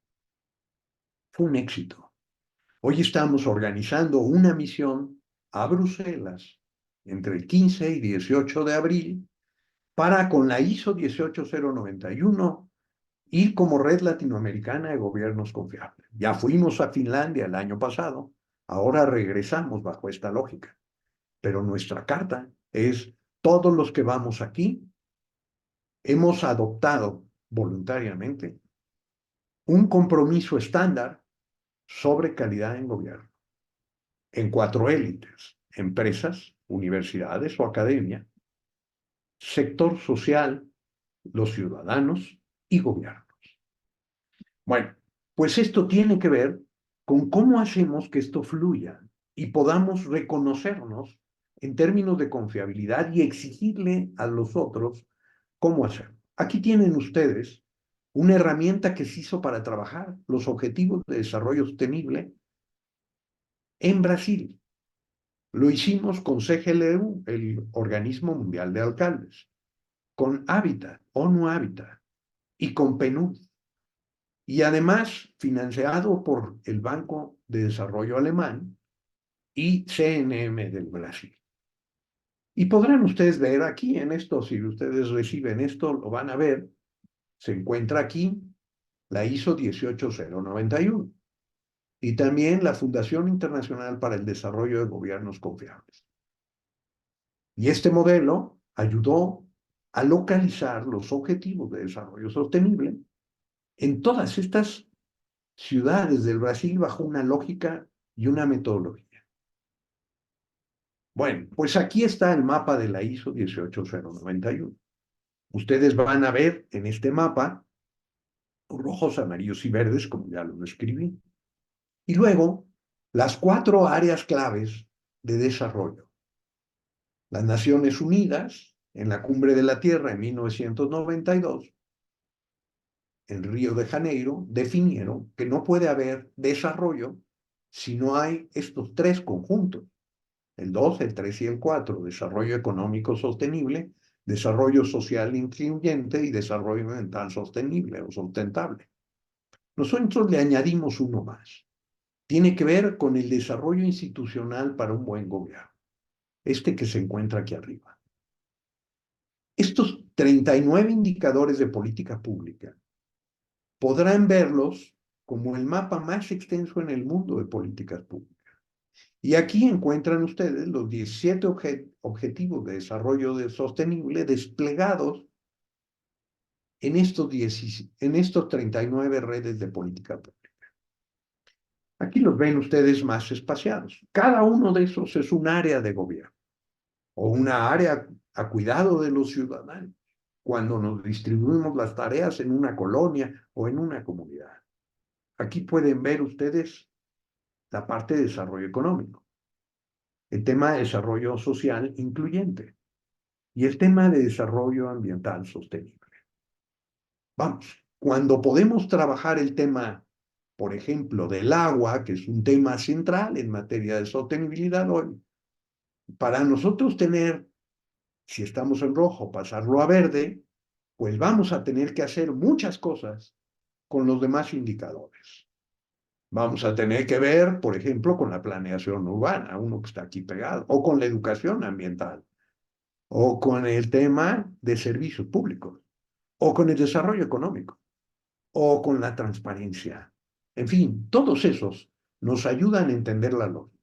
Fue un éxito. Hoy estamos organizando una misión a Bruselas entre el 15 y 18 de abril para, con la ISO 18091, ir como red latinoamericana de gobiernos confiables. Ya fuimos a Finlandia el año pasado, ahora regresamos bajo esta lógica. Pero nuestra carta es: todos los que vamos aquí hemos adoptado voluntariamente un compromiso estándar sobre calidad en gobierno, en 4 élites: empresas, universidades o academia, sector social, los ciudadanos y gobiernos. Bueno, pues esto tiene que ver con cómo hacemos que esto fluya y podamos reconocernos en términos de confiabilidad y exigirle a los otros cómo hacerlo. Aquí tienen ustedes una herramienta que se hizo para trabajar los objetivos de desarrollo sostenible en Brasil. Lo hicimos con CGLU, el Organismo Mundial de Alcaldes. con Habitat, ONU Habitat y con PNUD. Y además financiado por el Banco de Desarrollo Alemán y CNM del Brasil. Y podrán ustedes ver aquí en esto, si ustedes reciben esto, lo van a ver, se encuentra aquí la ISO 18091 y también la Fundación Internacional para el Desarrollo de Gobiernos Confiables. Y este modelo ayudó a localizar los objetivos de desarrollo sostenible en todas estas ciudades del Brasil bajo una lógica y una metodología. Bueno, pues aquí está el mapa de la ISO 18091. Ustedes van a ver en este mapa rojos, amarillos y verdes, como ya lo escribí. Y luego, las 4 áreas claves de desarrollo. Las Naciones Unidas, en la Cumbre de la Tierra en 1992, en Río de Janeiro, definieron que no puede haber desarrollo si no hay estos 3 conjuntos, el 2, el 3 y el 4, desarrollo económico sostenible, desarrollo social incluyente y desarrollo ambiental sostenible o sustentable. Nosotros le añadimos uno más. Tiene que ver con el desarrollo institucional para un buen gobierno, este que se encuentra aquí arriba. Estos 39 indicadores de política pública podrán verlos como el mapa más extenso en el mundo de políticas públicas. Y aquí encuentran ustedes los 17 objetivos de desarrollo sostenible desplegados en estos 39 redes de política pública. Aquí los ven ustedes más espaciados. Cada uno de esos es un área de gobierno o una área a cuidado de los ciudadanos cuando nos distribuimos las tareas en una colonia o en una comunidad. Aquí pueden ver ustedes la parte de desarrollo económico, el tema de desarrollo social incluyente y el tema de desarrollo ambiental sostenible. Vamos, cuando podemos trabajar el tema, por ejemplo, del agua, que es un tema central en materia de sostenibilidad hoy, para nosotros tener, si estamos en rojo, pasarlo a verde, pues vamos a tener que hacer muchas cosas con los demás indicadores. Vamos a tener que ver, por ejemplo, con la planeación urbana, uno que está aquí pegado, o con la educación ambiental, o con el tema de servicios públicos, o con el desarrollo económico, o con la transparencia. En fin, todos esos nos ayudan a entender la lógica.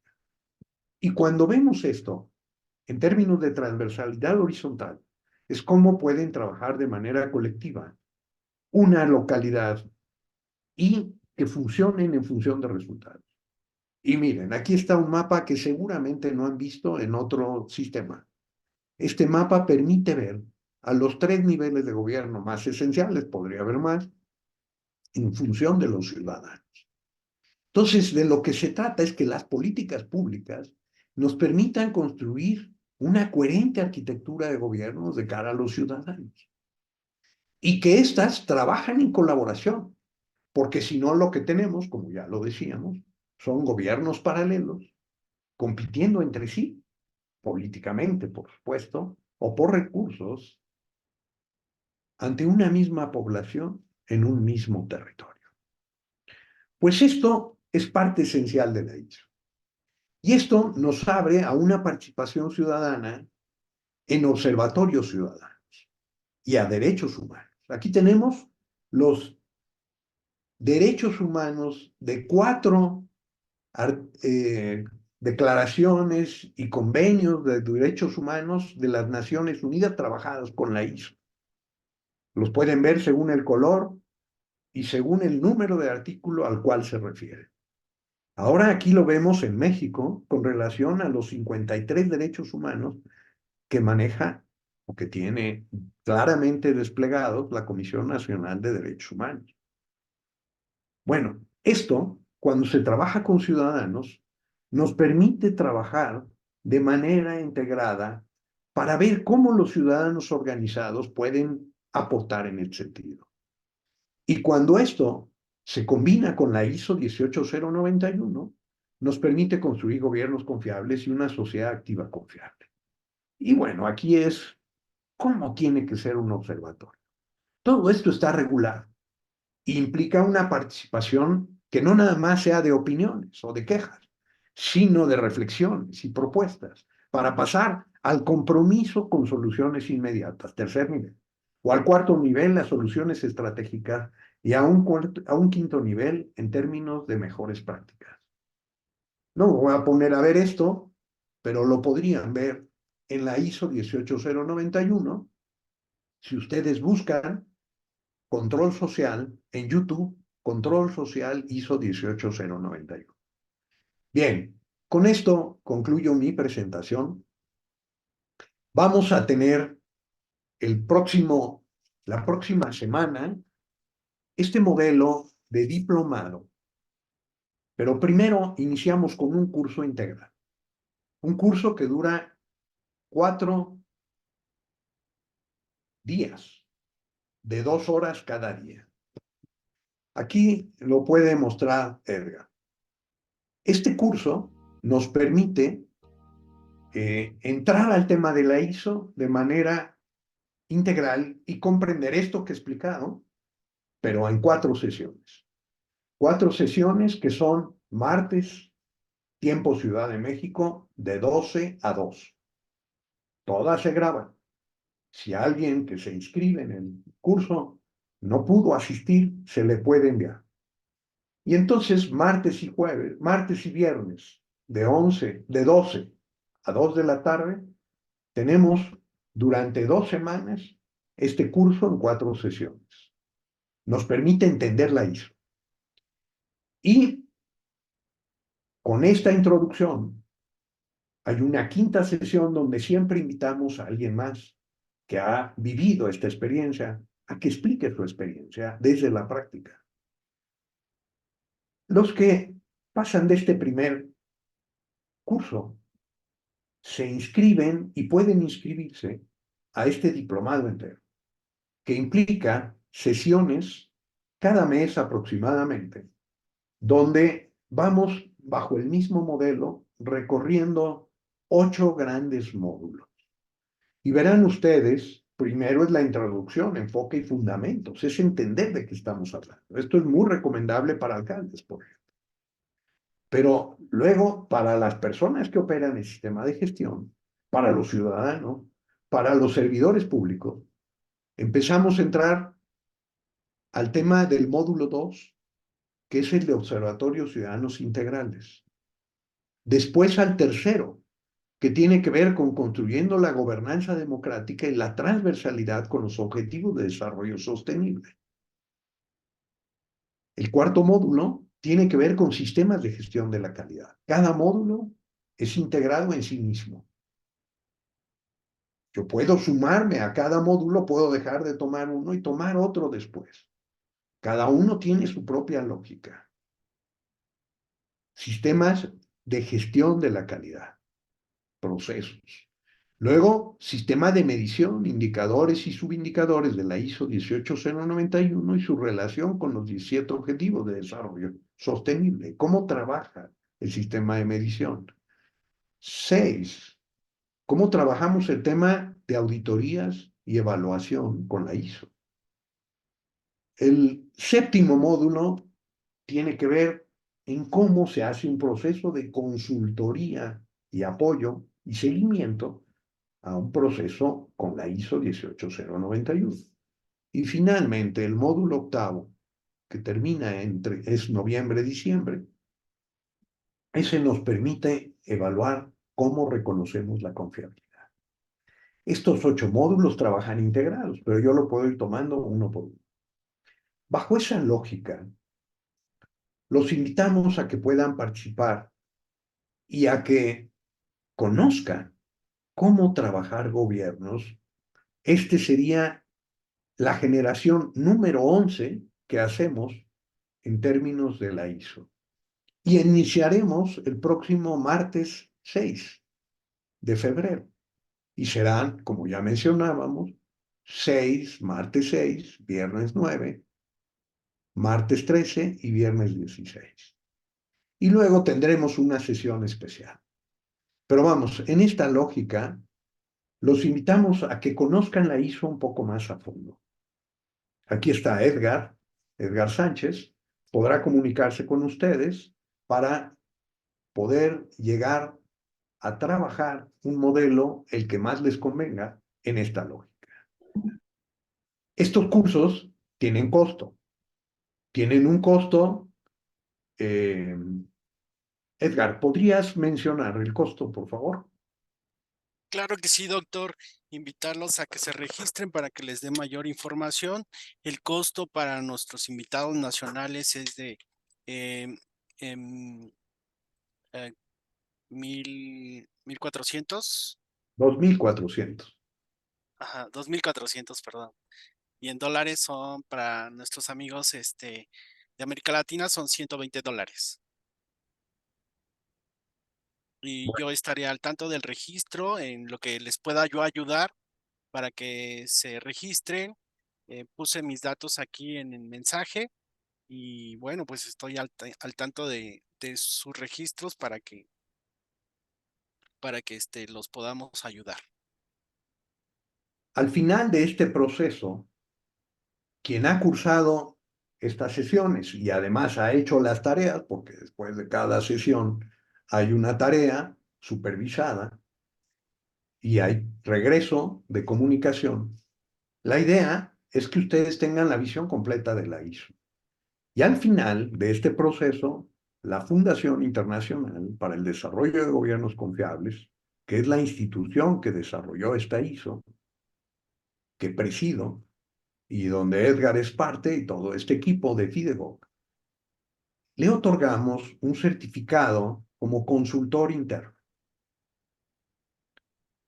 Y cuando vemos esto, en términos de transversalidad horizontal, es cómo pueden trabajar de manera colectiva una localidad y que funcionen en función de resultados. Y miren, aquí está un mapa que seguramente no han visto en otro sistema. Este mapa permite ver a los 3 niveles de gobierno más esenciales, podría haber más, en función de los ciudadanos. Entonces, de lo que se trata es que las políticas públicas nos permitan construir una coherente arquitectura de gobierno de cara a los ciudadanos y que éstas trabajan en colaboración, porque si no lo que tenemos, como ya lo decíamos, son gobiernos paralelos compitiendo entre sí, políticamente, por supuesto, o por recursos, ante una misma población en un mismo territorio. Pues esto es parte esencial de la ISO. Y esto nos abre a una participación ciudadana en observatorios ciudadanos y a derechos humanos. Aquí tenemos los derechos humanos de 4 declaraciones y convenios de derechos humanos de las Naciones Unidas trabajados con la ISO. Los pueden ver según el color y según el número de artículo al cual se refiere. Ahora aquí lo vemos en México con relación a los 53 derechos humanos que maneja o que tiene claramente desplegados la Comisión Nacional de Derechos Humanos. Bueno, esto, cuando se trabaja con ciudadanos, nos permite trabajar de manera integrada para ver cómo los ciudadanos organizados pueden aportar en el sentido. Y cuando esto se combina con la ISO 18091, nos permite construir gobiernos confiables y una sociedad activa confiable. Y bueno, aquí es cómo tiene que ser un observatorio. Todo esto está regulado. Implica una participación que no nada más sea de opiniones o de quejas, sino de reflexiones y propuestas para pasar al compromiso con soluciones inmediatas, tercer nivel, o al cuarto nivel, las soluciones estratégicas, y a un quinto nivel en términos de mejores prácticas. No me voy a poner a ver esto, pero lo podrían ver en la ISO 18091. Si ustedes buscan control social en YouTube, control social ISO 18091. Bien, con esto concluyo mi presentación. Vamos a tener la próxima semana este modelo de diplomado, pero primero iniciamos con un curso integral, un curso que dura 4 días, de 2 horas cada día. Aquí lo puede mostrar Edgar. Este curso nos permite entrar al tema de la ISO de manera integral y comprender esto que he explicado, pero en 4 sesiones. 4 sesiones que son martes, tiempo Ciudad de México, de 12 a 2. Todas se graban. Si alguien que se inscribe en el curso no pudo asistir, se le puede enviar. Y entonces martes y viernes, de 12 a 2 de la tarde, tenemos durante 2 semanas este curso en 4 sesiones. Nos permite entender la ISO. Y con esta introducción, hay una quinta sesión donde siempre invitamos a alguien más que ha vivido esta experiencia a que explique su experiencia desde la práctica. Los que pasan de este primer curso se inscriben y pueden inscribirse a este diplomado entero, que implica sesiones cada mes aproximadamente, donde vamos bajo el mismo modelo recorriendo 8 grandes módulos. Y verán ustedes, primero es la introducción, enfoque y fundamentos, es entender de qué estamos hablando. Esto es muy recomendable para alcaldes, por ejemplo. Pero luego, para las personas que operan el sistema de gestión, para los ciudadanos, para los servidores públicos, empezamos a entrar al tema del módulo 2, que es el de observatorios ciudadanos integrales. Después al tercero, que tiene que ver con construyendo la gobernanza democrática y la transversalidad con los objetivos de desarrollo sostenible. El cuarto módulo tiene que ver con sistemas de gestión de la calidad. Cada módulo es integrado en sí mismo. Yo puedo sumarme a cada módulo, puedo dejar de tomar uno y tomar otro después. Cada uno tiene su propia lógica. Sistemas de gestión de la calidad, procesos. Luego, sistema de medición, indicadores y subindicadores de la ISO 18091 y su relación con los 17 Objetivos de Desarrollo Sostenible. ¿Cómo trabaja el sistema de medición? 6. ¿Cómo trabajamos el tema de auditorías y evaluación con la ISO? El séptimo módulo tiene que ver en cómo se hace un proceso de consultoría y apoyo y seguimiento a un proceso con la ISO 18091. Y finalmente, el módulo octavo, que termina es noviembre-diciembre, ese nos permite evaluar cómo reconocemos la confiabilidad. Estos 8 módulos trabajan integrados, pero yo lo puedo ir tomando uno por uno. Bajo esa lógica, los invitamos a que puedan participar y a que conozcan cómo trabajar gobiernos. Este sería la generación número 11 que hacemos en términos de la ISO. Y iniciaremos el próximo martes 6 de febrero. Y serán, como ya mencionábamos, martes 6, viernes 9, martes 13 y viernes 16. Y luego tendremos una sesión especial. Pero vamos, en esta lógica, los invitamos a que conozcan la ISO un poco más a fondo. Aquí está Edgar Sánchez, podrá comunicarse con ustedes para poder llegar a trabajar un modelo el que más les convenga en esta lógica. Estos cursos tienen costo. Tienen un costo. eh, Edgar, ¿podrías mencionar el costo, por favor? Claro que sí, doctor. Invitarlos a que se registren para que les dé mayor información. El costo para nuestros invitados nacionales es de em, em, eh, 1,400. 2.400. Ajá, 2,400, perdón. Y en dólares son para nuestros amigos de América Latina son $120. Y Bueno, yo estaré al tanto del registro en lo que les pueda yo ayudar para que se registren. Puse mis datos aquí en el mensaje y bueno, pues estoy al tanto de sus registros para que los podamos ayudar. al final de este proceso, quien ha cursado estas sesiones y además ha hecho las tareas, porque después de cada sesión hay una tarea supervisada y hay regreso de comunicación, la idea es que ustedes tengan la visión completa de la ISO. Y al final de este proceso, la Fundación Internacional para el Desarrollo de Gobiernos Confiables, que es la institución que desarrolló esta ISO, que presido, y donde Edgar es parte y todo este equipo de FIDEBOC, le otorgamos un certificado como consultor interno.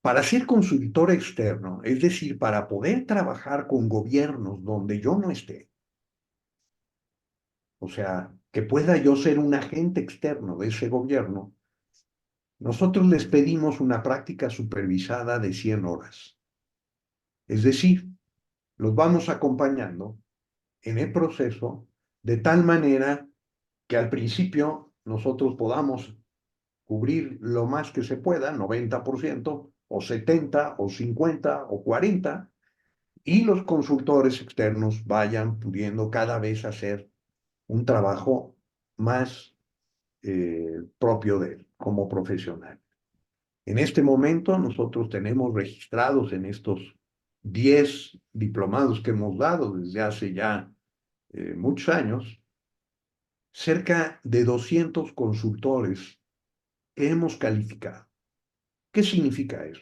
Para ser consultor externo, es decir, para poder trabajar con gobiernos donde yo no esté, o sea, que pueda yo ser un agente externo de ese gobierno, nosotros les pedimos una práctica supervisada de 100 horas. Es decir, los vamos acompañando en el proceso de tal manera que al principio nosotros podamos cubrir lo más que se pueda, 90% o 70 o 50 o 40, y los consultores externos vayan pudiendo cada vez hacer un trabajo más propio de él como profesional. En este momento nosotros tenemos registrados en estos 10 diplomados que hemos dado desde hace ya muchos años, cerca de 200 consultores que hemos calificado. ¿Qué significa eso?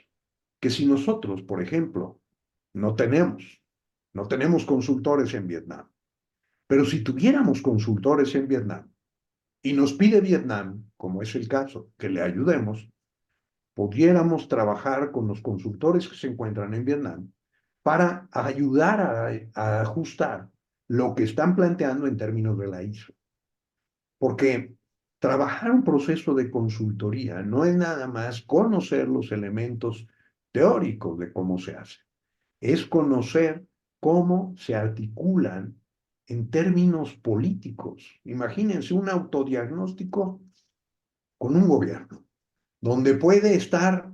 Que si nosotros, por ejemplo, no tenemos, no tenemos consultores en Vietnam, pero si tuviéramos consultores en Vietnam y nos pide Vietnam, como es el caso, que le ayudemos, pudiéramos trabajar con los consultores que se encuentran en Vietnam para ayudar a ajustar lo que están planteando en términos de la ISO. Porque trabajar un proceso de consultoría no es nada más conocer los elementos teóricos de cómo se hace, es conocer cómo se articulan en términos políticos. Imagínense un autodiagnóstico con un gobierno, donde puede estar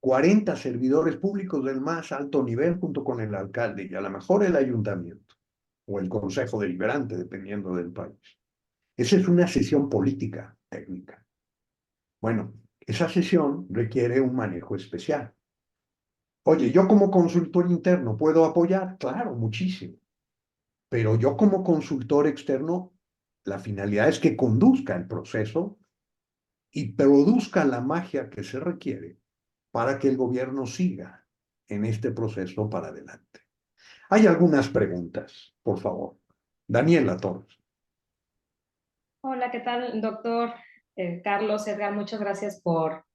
40 servidores públicos del más alto nivel junto con el alcalde y a lo mejor el ayuntamiento o el consejo deliberante, dependiendo del país. Esa es una sesión política técnica. Bueno, esa sesión requiere un manejo especial. Oye, yo como consultor interno puedo apoyar, claro, muchísimo, pero yo como consultor externo, la finalidad es que conduzca el proceso y produzca la magia que se requiere para que el gobierno siga en este proceso para adelante. Hay algunas preguntas, por favor. Daniela Torres. Hola, ¿qué tal, doctor Carlos Edgar? Muchas gracias por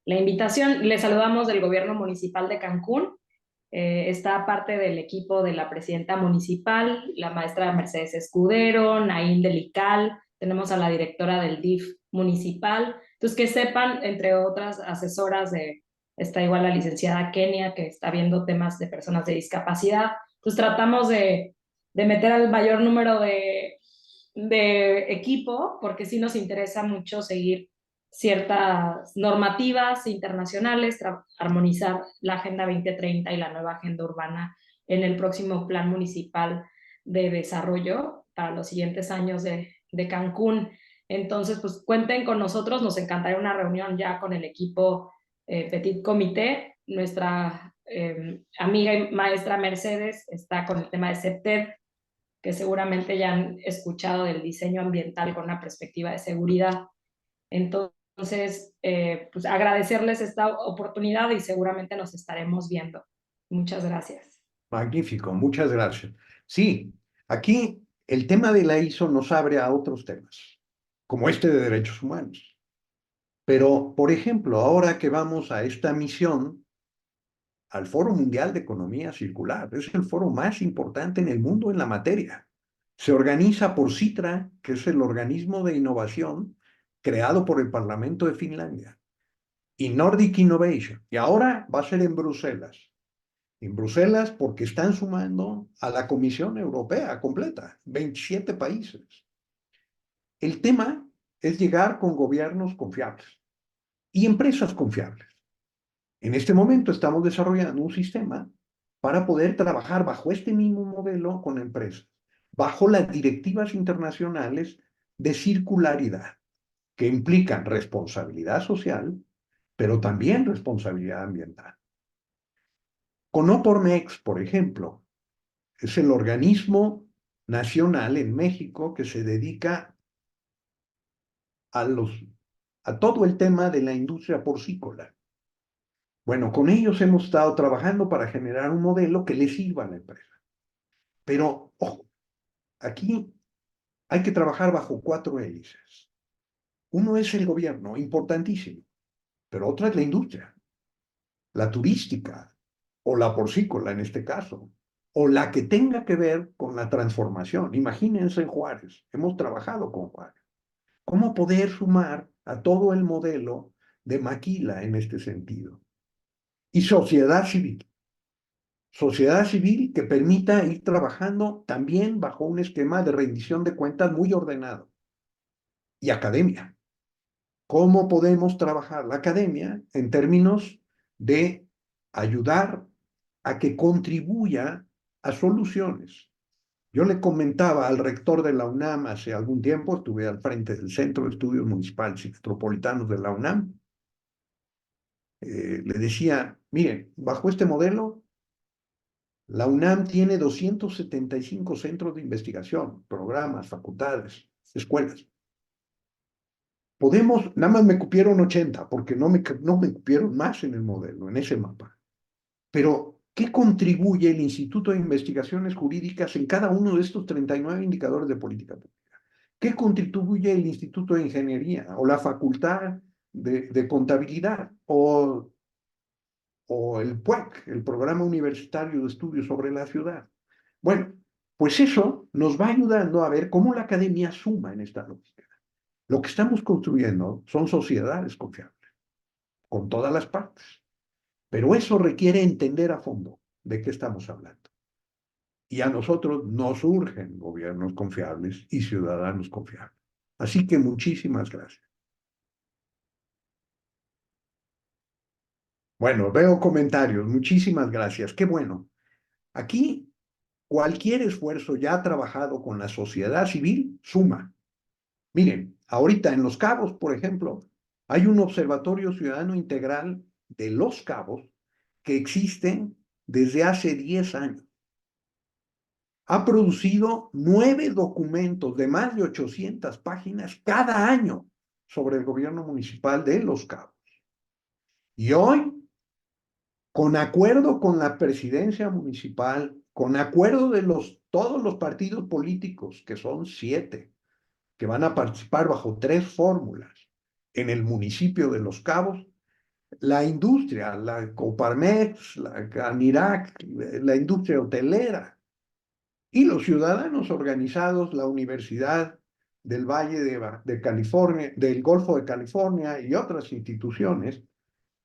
la invitación. Le saludamos del Gobierno Municipal de Cancún. Está parte del equipo de la presidenta municipal, la maestra Mercedes Escudero, Naín Delical, tenemos a la directora del DIF municipal. Entonces, que sepan, entre otras asesoras, está igual la licenciada Kenia, que está viendo temas de personas de discapacidad. Entonces, tratamos de meter al mayor número de equipo, porque sí nos interesa mucho seguir ciertas normativas internacionales, armonizar la Agenda 2030 y la nueva Agenda Urbana en el próximo Plan Municipal de Desarrollo para los siguientes años de Cancún. Entonces, pues cuenten con nosotros, nos encantaría una reunión ya con el equipo Petit Comité. Nuestra amiga y maestra Mercedes está con el tema de CEPTED, que seguramente ya han escuchado del diseño ambiental con una perspectiva de seguridad. Entonces, pues agradecerles esta oportunidad y seguramente nos estaremos viendo. Muchas gracias. Magnífico, muchas gracias. Sí, aquí el tema de la ISO nos abre a otros temas, como este de derechos humanos. Pero, por ejemplo, ahora que vamos a esta misión al Foro Mundial de Economía Circular, es el foro más importante en el mundo en la materia. Se organiza por CITRA, que es el organismo de innovación creado por el Parlamento de Finlandia, y Nordic Innovation. Y ahora va a ser en Bruselas. En Bruselas porque están sumando a la Comisión Europea completa, 27 países. El tema es llegar con gobiernos confiables y empresas confiables. En este momento estamos desarrollando un sistema para poder trabajar bajo este mismo modelo con empresas, bajo las directivas internacionales de circularidad, que implican responsabilidad social, pero también responsabilidad ambiental. Conopormex, por ejemplo, es el organismo nacional en México que se dedica a todo el tema de la industria porcícola. Bueno, con ellos hemos estado trabajando para generar un modelo que le sirva a la empresa. Pero, ojo, aquí hay que trabajar bajo 4 hélices. Uno es el gobierno, importantísimo, pero otra es la industria, la turística o la porcícola en este caso, o la que tenga que ver con la transformación. Imagínense en Juárez, hemos trabajado con Juárez. ¿Cómo poder sumar a todo el modelo de Maquila en este sentido? Y sociedad civil que permita ir trabajando también bajo un esquema de rendición de cuentas muy ordenado. Y academia. ¿Cómo podemos trabajar la academia en términos de ayudar a que contribuya a soluciones? Yo le comentaba al rector de la UNAM hace algún tiempo, estuve al frente del Centro de Estudios Municipales y Metropolitanos de la UNAM, le decía, miren, bajo este modelo, la UNAM tiene 275 centros de investigación, programas, facultades, escuelas. Podemos, nada más me cupieron 80, porque no me cupieron más en el modelo, en ese mapa. Pero, ¿qué contribuye el Instituto de Investigaciones Jurídicas en cada uno de estos 39 indicadores de política pública? ¿Qué contribuye el Instituto de Ingeniería o la Facultad de Contabilidad o el PUEC, el Programa Universitario de Estudios sobre la Ciudad? Bueno, pues eso nos va ayudando a ver cómo la academia suma en esta lógica. Lo que estamos construyendo son sociedades confiables, con todas las partes. Pero eso requiere entender a fondo de qué estamos hablando. Y a nosotros nos urgen gobiernos confiables y ciudadanos confiables. Así que muchísimas gracias. Bueno, veo comentarios. Muchísimas gracias. Qué bueno. Aquí cualquier esfuerzo ya trabajado con la sociedad civil suma. Miren, ahorita en Los Cabos, por ejemplo, hay un observatorio ciudadano integral de Los Cabos que existe desde hace 10 años. Ha producido 9 documentos de más de 800 páginas cada año sobre el gobierno municipal de Los Cabos. Y hoy, con acuerdo con la presidencia municipal, con acuerdo de todos los partidos políticos, que son 7, que van a participar bajo 3 fórmulas en el municipio de Los Cabos, la industria, la Coparmex, la Canirac, la industria hotelera y los ciudadanos organizados, la Universidad del Valle de California, del Golfo de California y otras instituciones,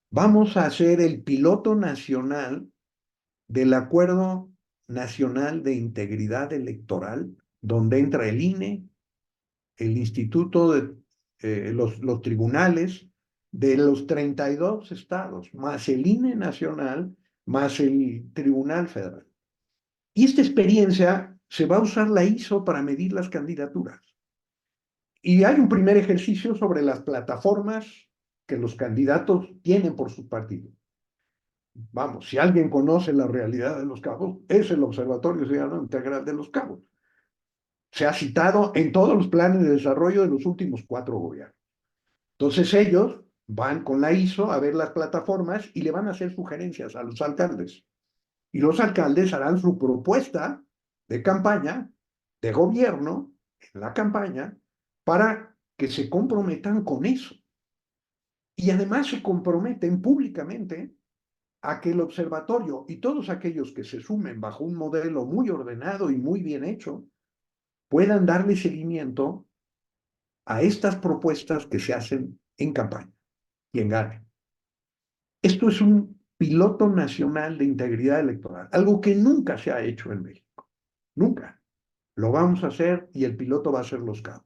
vamos a hacer el piloto nacional del Acuerdo Nacional de Integridad Electoral, donde entra el INE, el Instituto los tribunales de los 32 estados, más el INE nacional, más el Tribunal Federal. Y esta experiencia se va a usar la ISO para medir las candidaturas. Y hay un primer ejercicio sobre las plataformas que los candidatos tienen por sus partidos. Vamos, si alguien conoce la realidad de Los Cabos, es el Observatorio Ciudadano Integral de Los Cabos. Se ha citado en todos los planes de desarrollo de los últimos 4 gobiernos. Entonces ellos van con la ISO a ver las plataformas y le van a hacer sugerencias a los alcaldes. Y los alcaldes harán su propuesta de campaña, de gobierno, en la campaña, para que se comprometan con eso. Y además se comprometen públicamente a que el observatorio y todos aquellos que se sumen bajo un modelo muy ordenado y muy bien hecho puedan darle seguimiento a estas propuestas que se hacen en campaña y en gane. Esto es un piloto nacional de integridad electoral, algo que nunca se ha hecho en México. Nunca. Lo vamos a hacer y el piloto va a ser Los Cabos.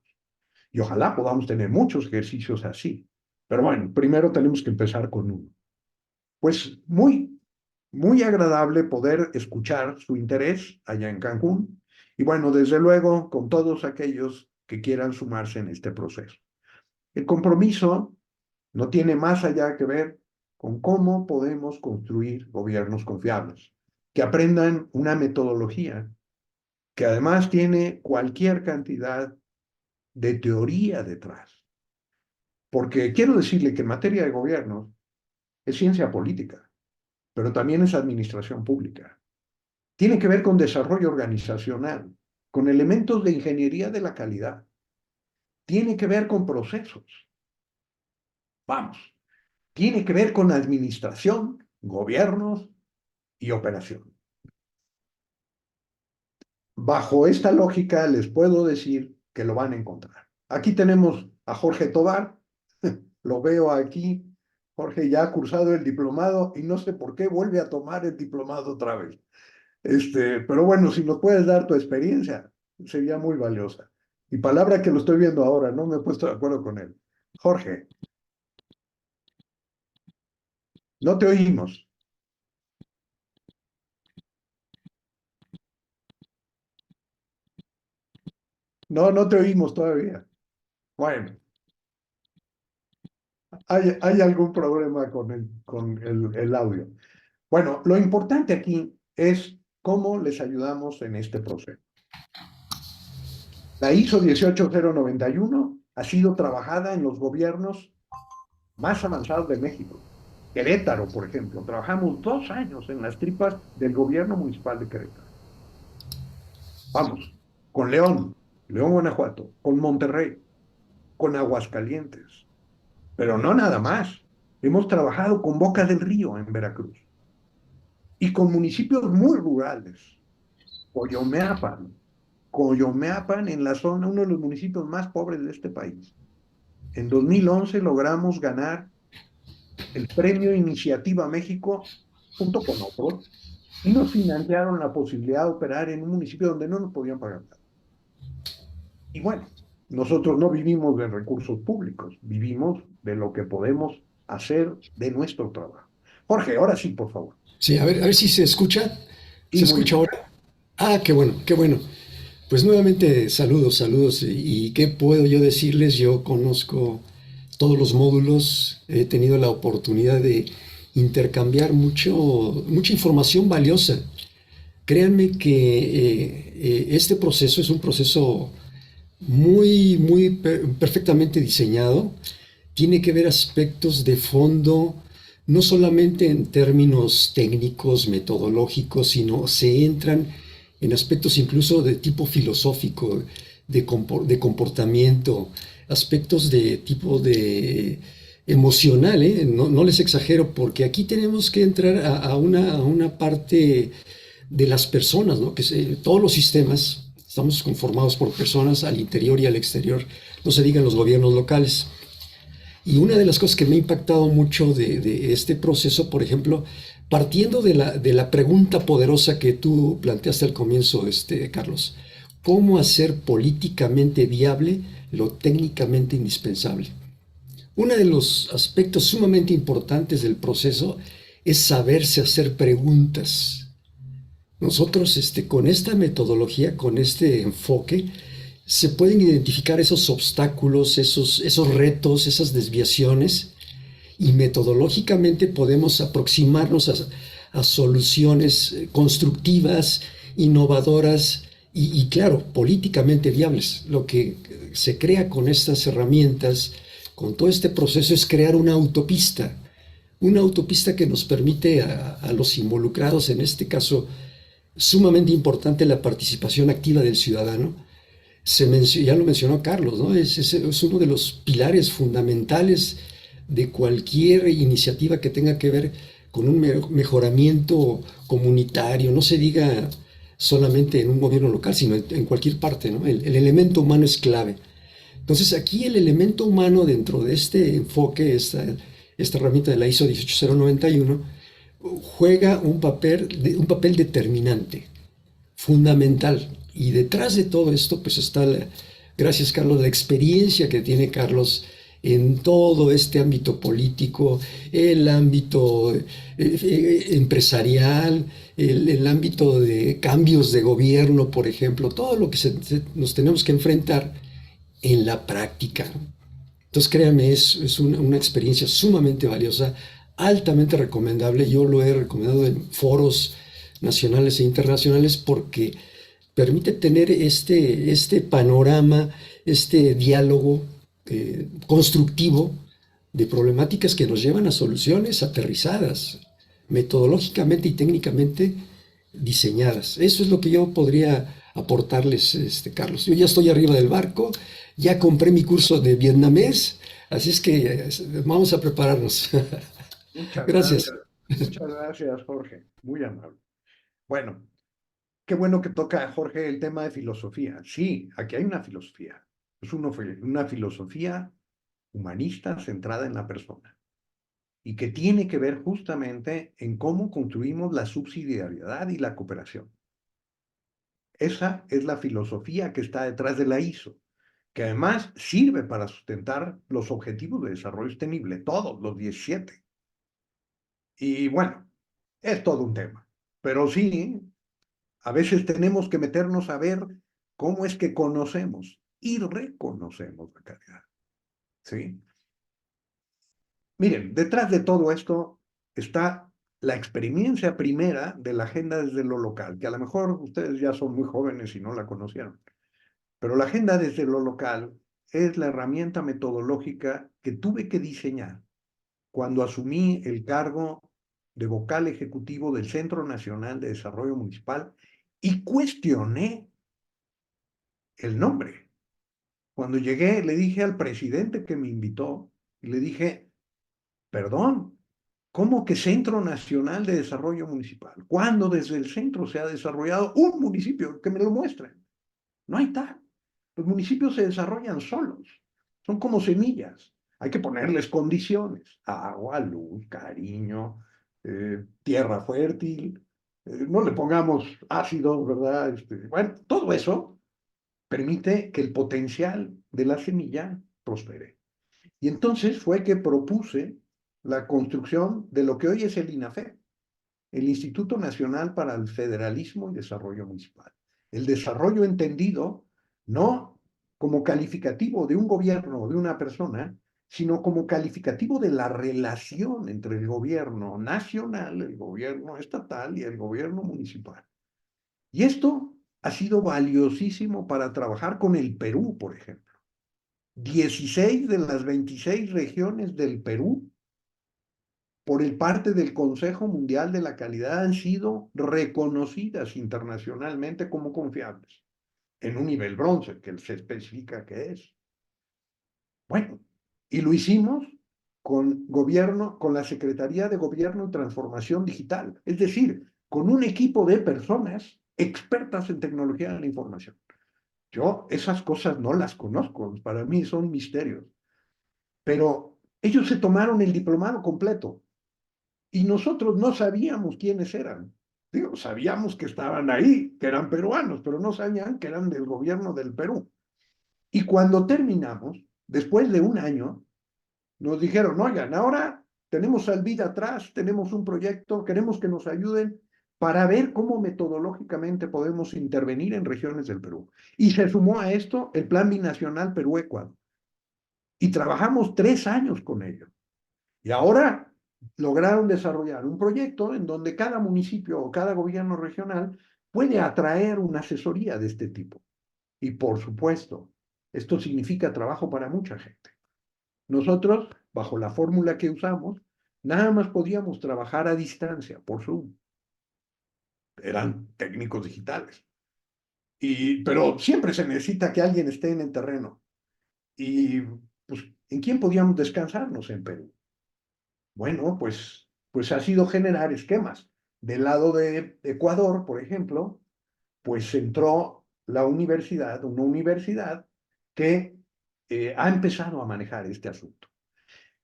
Y ojalá podamos tener muchos ejercicios así. Pero bueno, primero tenemos que empezar con uno. Pues muy, muy agradable poder escuchar su interés allá en Cancún. Y bueno, desde luego, con todos aquellos que quieran sumarse en este proceso. El compromiso no tiene más allá que ver con cómo podemos construir gobiernos confiables, que aprendan una metodología que además tiene cualquier cantidad de teoría detrás. Porque quiero decirle que en materia de gobiernos es ciencia política, pero también es administración pública. Tiene que ver con desarrollo organizacional, con elementos de ingeniería de la calidad. Tiene que ver con procesos. Vamos, tiene que ver con administración, gobiernos y operación. Bajo esta lógica les puedo decir que lo van a encontrar. Aquí tenemos a Jorge Tobar, lo veo aquí. Jorge ya ha cursado el diplomado y no sé por qué vuelve a tomar el diplomado otra vez. Pero bueno, si nos puedes dar tu experiencia, sería muy valiosa. Y palabra que lo estoy viendo ahora, no me he puesto de acuerdo con él. Jorge, no te oímos. No, no te oímos todavía. Bueno, hay algún problema con el audio. Bueno, lo importante aquí es cómo les ayudamos en este proceso. La ISO 18091 ha sido trabajada en los gobiernos más avanzados de México. Querétaro, por ejemplo, trabajamos 2 años en las tripas del gobierno municipal de Querétaro. Vamos, con León, Guanajuato, con Monterrey, con Aguascalientes, pero no nada más. Hemos trabajado con Boca del Río en Veracruz y con municipios muy rurales, Coyomeapan en la zona, uno de los municipios más pobres de este país. En 2011 logramos ganar el premio Iniciativa México junto con otros y nos financiaron la posibilidad de operar en un municipio donde no nos podían pagar nada. Y bueno, nosotros no vivimos de recursos públicos, vivimos de lo que podemos hacer de nuestro trabajo. Jorge, ahora sí, por favor. Sí, a ver si se escucha. ¿Se escucha ahora? Ah, qué bueno, qué bueno. Pues nuevamente saludos. ¿Y qué puedo yo decirles? Yo conozco todos los módulos, he tenido la oportunidad de intercambiar mucha información valiosa. Créanme que este proceso es un proceso muy perfectamente diseñado. Tiene que ver aspectos de fondo, no solamente en términos técnicos, metodológicos, sino se entran en aspectos incluso de tipo filosófico, de comportamiento, aspectos de tipo de emocional, ¿eh? No les exagero, porque aquí tenemos que entrar a una parte de las personas, ¿no? Todos los sistemas estamos conformados por personas al interior y al exterior, no se digan los gobiernos locales. Y una de las cosas que me ha impactado mucho de este proceso, por ejemplo, partiendo de la pregunta poderosa que tú planteaste al comienzo, Carlos, ¿cómo hacer políticamente viable lo técnicamente indispensable. Uno de los aspectos sumamente importantes del proceso es saberse hacer preguntas. Nosotros, con esta metodología, con este enfoque, se pueden identificar esos obstáculos, esos retos, esas desviaciones, y metodológicamente podemos aproximarnos a soluciones constructivas, innovadoras y, claro, políticamente viables. Lo que se crea con estas herramientas, con todo este proceso, es crear una autopista que nos permite a los involucrados, en este caso, sumamente importante la participación activa del ciudadano. Ya lo mencionó Carlos, ¿no? Es uno de los pilares fundamentales de cualquier iniciativa que tenga que ver con un mejoramiento comunitario, no se diga solamente en un gobierno local, sino en cualquier parte, ¿no? El elemento humano es clave. Entonces aquí el elemento humano dentro de este enfoque, esta herramienta de la ISO 18091, juega un papel determinante, fundamental. Y detrás de todo esto, pues está, gracias Carlos, la experiencia que tiene Carlos en todo este ámbito político, el ámbito empresarial, el ámbito de cambios de gobierno, por ejemplo, todo lo que nos tenemos que enfrentar en la práctica. Entonces, créanme, es una experiencia sumamente valiosa, altamente recomendable. Yo lo he recomendado en foros nacionales e internacionales porque permite tener este panorama, este diálogo constructivo de problemáticas que nos llevan a soluciones aterrizadas, metodológicamente y técnicamente diseñadas. Eso es lo que yo podría aportarles, Carlos. Yo ya estoy arriba del barco, ya compré mi curso de vietnamés, así es que vamos a prepararnos. Muchas Gracias. Muchas gracias, Jorge. Muy amable. Bueno, qué bueno que toca, Jorge, el tema de filosofía. Sí, aquí hay una filosofía. Es una filosofía humanista centrada en la persona y que tiene que ver justamente en cómo construimos la subsidiariedad y la cooperación. Esa es la filosofía que está detrás de la ISO, que además sirve para sustentar los objetivos de desarrollo sostenible, todos los 17. Y bueno, es todo un tema, pero sí, a veces tenemos que meternos a ver cómo es que conocemos y reconocemos la calidad. ¿Sí? Miren, detrás de todo esto está la experiencia primera de la agenda desde lo local, que a lo mejor ustedes ya son muy jóvenes y no la conocieron, pero la agenda desde lo local es la herramienta metodológica que tuve que diseñar cuando asumí el cargo de vocal ejecutivo del Centro Nacional de Desarrollo Municipal y cuestioné el nombre. Cuando llegué, le dije al presidente que me invitó, y le dije, perdón, ¿cómo que Centro Nacional de Desarrollo Municipal? ¿Cuándo desde el centro se ha desarrollado un municipio? Que me lo muestren. No hay tal. Los municipios se desarrollan solos. Son como semillas. Hay que ponerles condiciones. Agua, luz, cariño, tierra fértil. No le pongamos ácido, ¿verdad? Bueno, todo eso permite que el potencial de la semilla prospere. Y entonces fue que propuse la construcción de lo que hoy es el INAFED, el Instituto Nacional para el Federalismo y Desarrollo Municipal. El desarrollo entendido no como calificativo de un gobierno o de una persona, sino como calificativo de la relación entre el gobierno nacional, el gobierno estatal y el gobierno municipal. Y esto ha sido valiosísimo para trabajar con el Perú, por ejemplo. 16 de las 26 regiones del Perú por el parte del Consejo Mundial de la Calidad han sido reconocidas internacionalmente como confiables, en un nivel bronce, que se especifica que es. Bueno, y lo hicimos con la Secretaría de Gobierno y Transformación Digital, es decir, con un equipo de personas expertas en tecnología de la información. Yo esas cosas no las conozco, para mí son misterios, pero ellos se tomaron el diplomado completo. Y nosotros no sabíamos quiénes eran. Digo, sabíamos que estaban ahí, que eran peruanos, pero no sabían que eran del gobierno del Perú. Y cuando terminamos, después de un año, nos dijeron, oigan, ahora tenemos al BID atrás, tenemos un proyecto, queremos que nos ayuden para ver cómo metodológicamente podemos intervenir en regiones del Perú. Y se sumó a esto el Plan Binacional Perú-Ecuador. Y trabajamos 3 años con ellos. Y ahora lograron desarrollar un proyecto en donde cada municipio o cada gobierno regional puede atraer una asesoría de este tipo. Y por supuesto, esto significa trabajo para mucha gente. Nosotros, bajo la fórmula que usamos, nada más podíamos trabajar a distancia, por Zoom. Eran técnicos digitales. Pero siempre se necesita que alguien esté en el terreno. Y, pues, ¿en quién podíamos descansarnos en Perú? Bueno, pues ha sido generar esquemas. Del lado de Ecuador, por ejemplo, pues entró una universidad que ha empezado a manejar este asunto.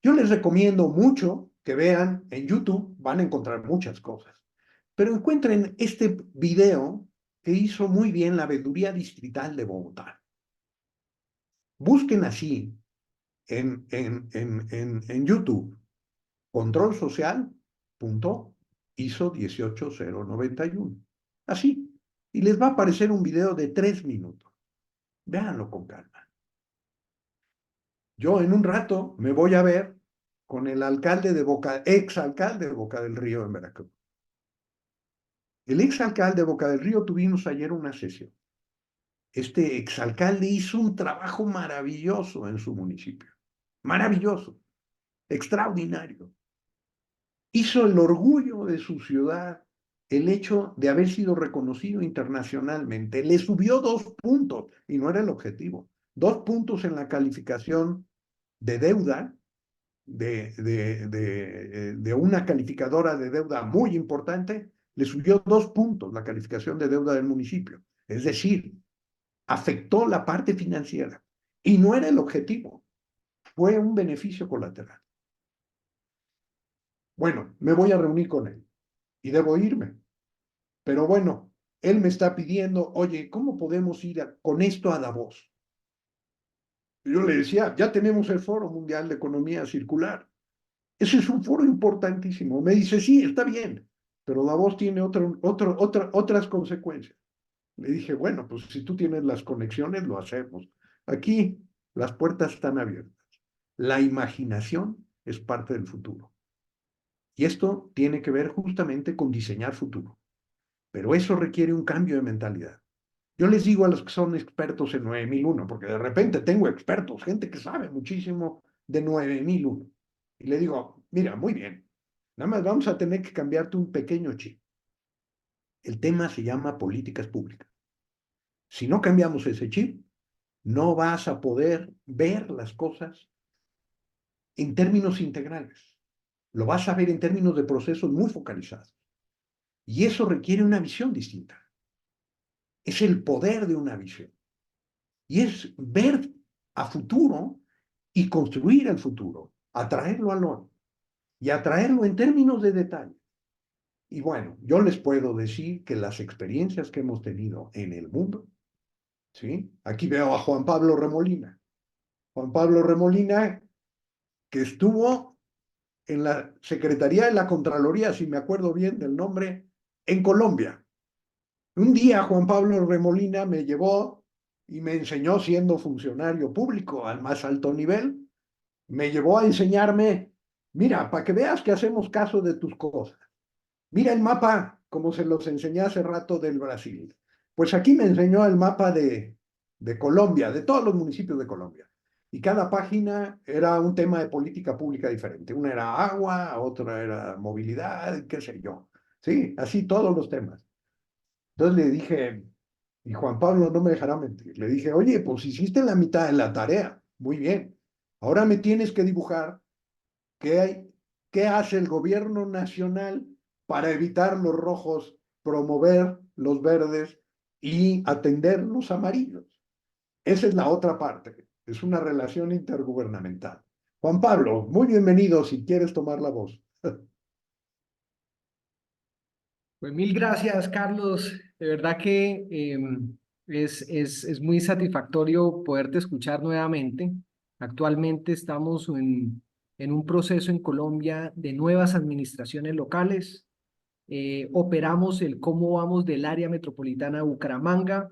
Yo les recomiendo mucho que vean en YouTube, van a encontrar muchas cosas, pero encuentren este video que hizo muy bien la Veeduría Distrital de Bogotá. Busquen así en YouTube, controlsocial.iso 18091. Así. Y les va a aparecer un video de 3 minutos. Véanlo con calma. Yo en un rato me voy a ver con el alcalde de exalcalde de Boca del Río en Veracruz. El exalcalde de Boca del Río tuvimos ayer una sesión. Este exalcalde hizo un trabajo maravilloso en su municipio. Maravilloso. Extraordinario. Hizo el orgullo de su ciudad el hecho de haber sido reconocido internacionalmente. Le subió 2 puntos, y no era el objetivo. 2 puntos en la calificación de deuda de una calificadora de deuda muy importante, le subió 2 puntos la calificación de deuda del municipio. Es decir, afectó la parte financiera. Y no era el objetivo. Fue un beneficio colateral. Bueno, me voy a reunir con él y debo irme. Pero bueno, él me está pidiendo, oye, ¿cómo podemos ir con esto a Davos? Yo le decía, ya tenemos el Foro Mundial de Economía Circular. Ese es un foro importantísimo. Me dice, sí, está bien, pero Davos tiene otras consecuencias. Le dije, bueno, pues si tú tienes las conexiones, lo hacemos. Aquí las puertas están abiertas. La imaginación es parte del futuro. Y esto tiene que ver justamente con diseñar futuro. Pero eso requiere un cambio de mentalidad. Yo les digo a los que son expertos en 9001, porque de repente tengo expertos, gente que sabe muchísimo de 9001. Y le digo, mira, muy bien, nada más vamos a tener que cambiarte un pequeño chip. El tema se llama políticas públicas. Si no cambiamos ese chip, no vas a poder ver las cosas en términos integrales. Lo vas a ver en términos de procesos muy focalizados. Y eso requiere una visión distinta. Es el poder de una visión. Y es ver a futuro y construir el futuro, atraerlo al hoy y atraerlo en términos de detalle. Y bueno, yo les puedo decir que las experiencias que hemos tenido en el mundo, ¿sí? Aquí veo a Juan Pablo Remolina. Juan Pablo Remolina, que estuvo en la Secretaría de la Contraloría, si me acuerdo bien del nombre, en Colombia. Un día Juan Pablo Remolina me llevó y me enseñó, siendo funcionario público al más alto nivel, me llevó a enseñarme, mira, para que veas que hacemos caso de tus cosas. Mira el mapa, como se los enseñé hace rato del Brasil. Pues aquí me enseñó el mapa de Colombia, de todos los municipios de Colombia. Y cada página era un tema de política pública diferente. Una era agua, otra era movilidad, qué sé yo. Sí, así todos los temas. Entonces le dije, y Juan Pablo no me dejará mentir, le dije, oye, pues hiciste la mitad de la tarea, muy bien. Ahora me tienes que dibujar qué hace el gobierno nacional para evitar los rojos, promover los verdes y atender los amarillos. Esa es la otra parte, es una relación intergubernamental. Juan Pablo, muy bienvenido si quieres tomar la voz. Pues mil gracias, Carlos. De verdad que Es muy satisfactorio poderte escuchar nuevamente. Actualmente estamos en un proceso en Colombia de nuevas administraciones locales. Operamos el cómo vamos del área metropolitana de Bucaramanga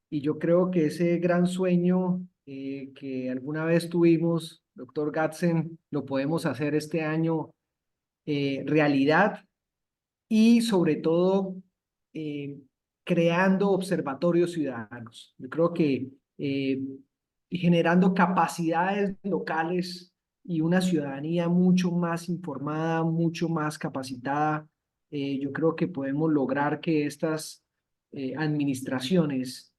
y yo creo que ese gran sueño que alguna vez tuvimos, doctor Gatzen, lo podemos hacer este año realidad y sobre todo eh, creando observatorios ciudadanos. Yo creo que generando capacidades locales y una ciudadanía mucho más informada, mucho más capacitada, yo creo que podemos lograr que estas administraciones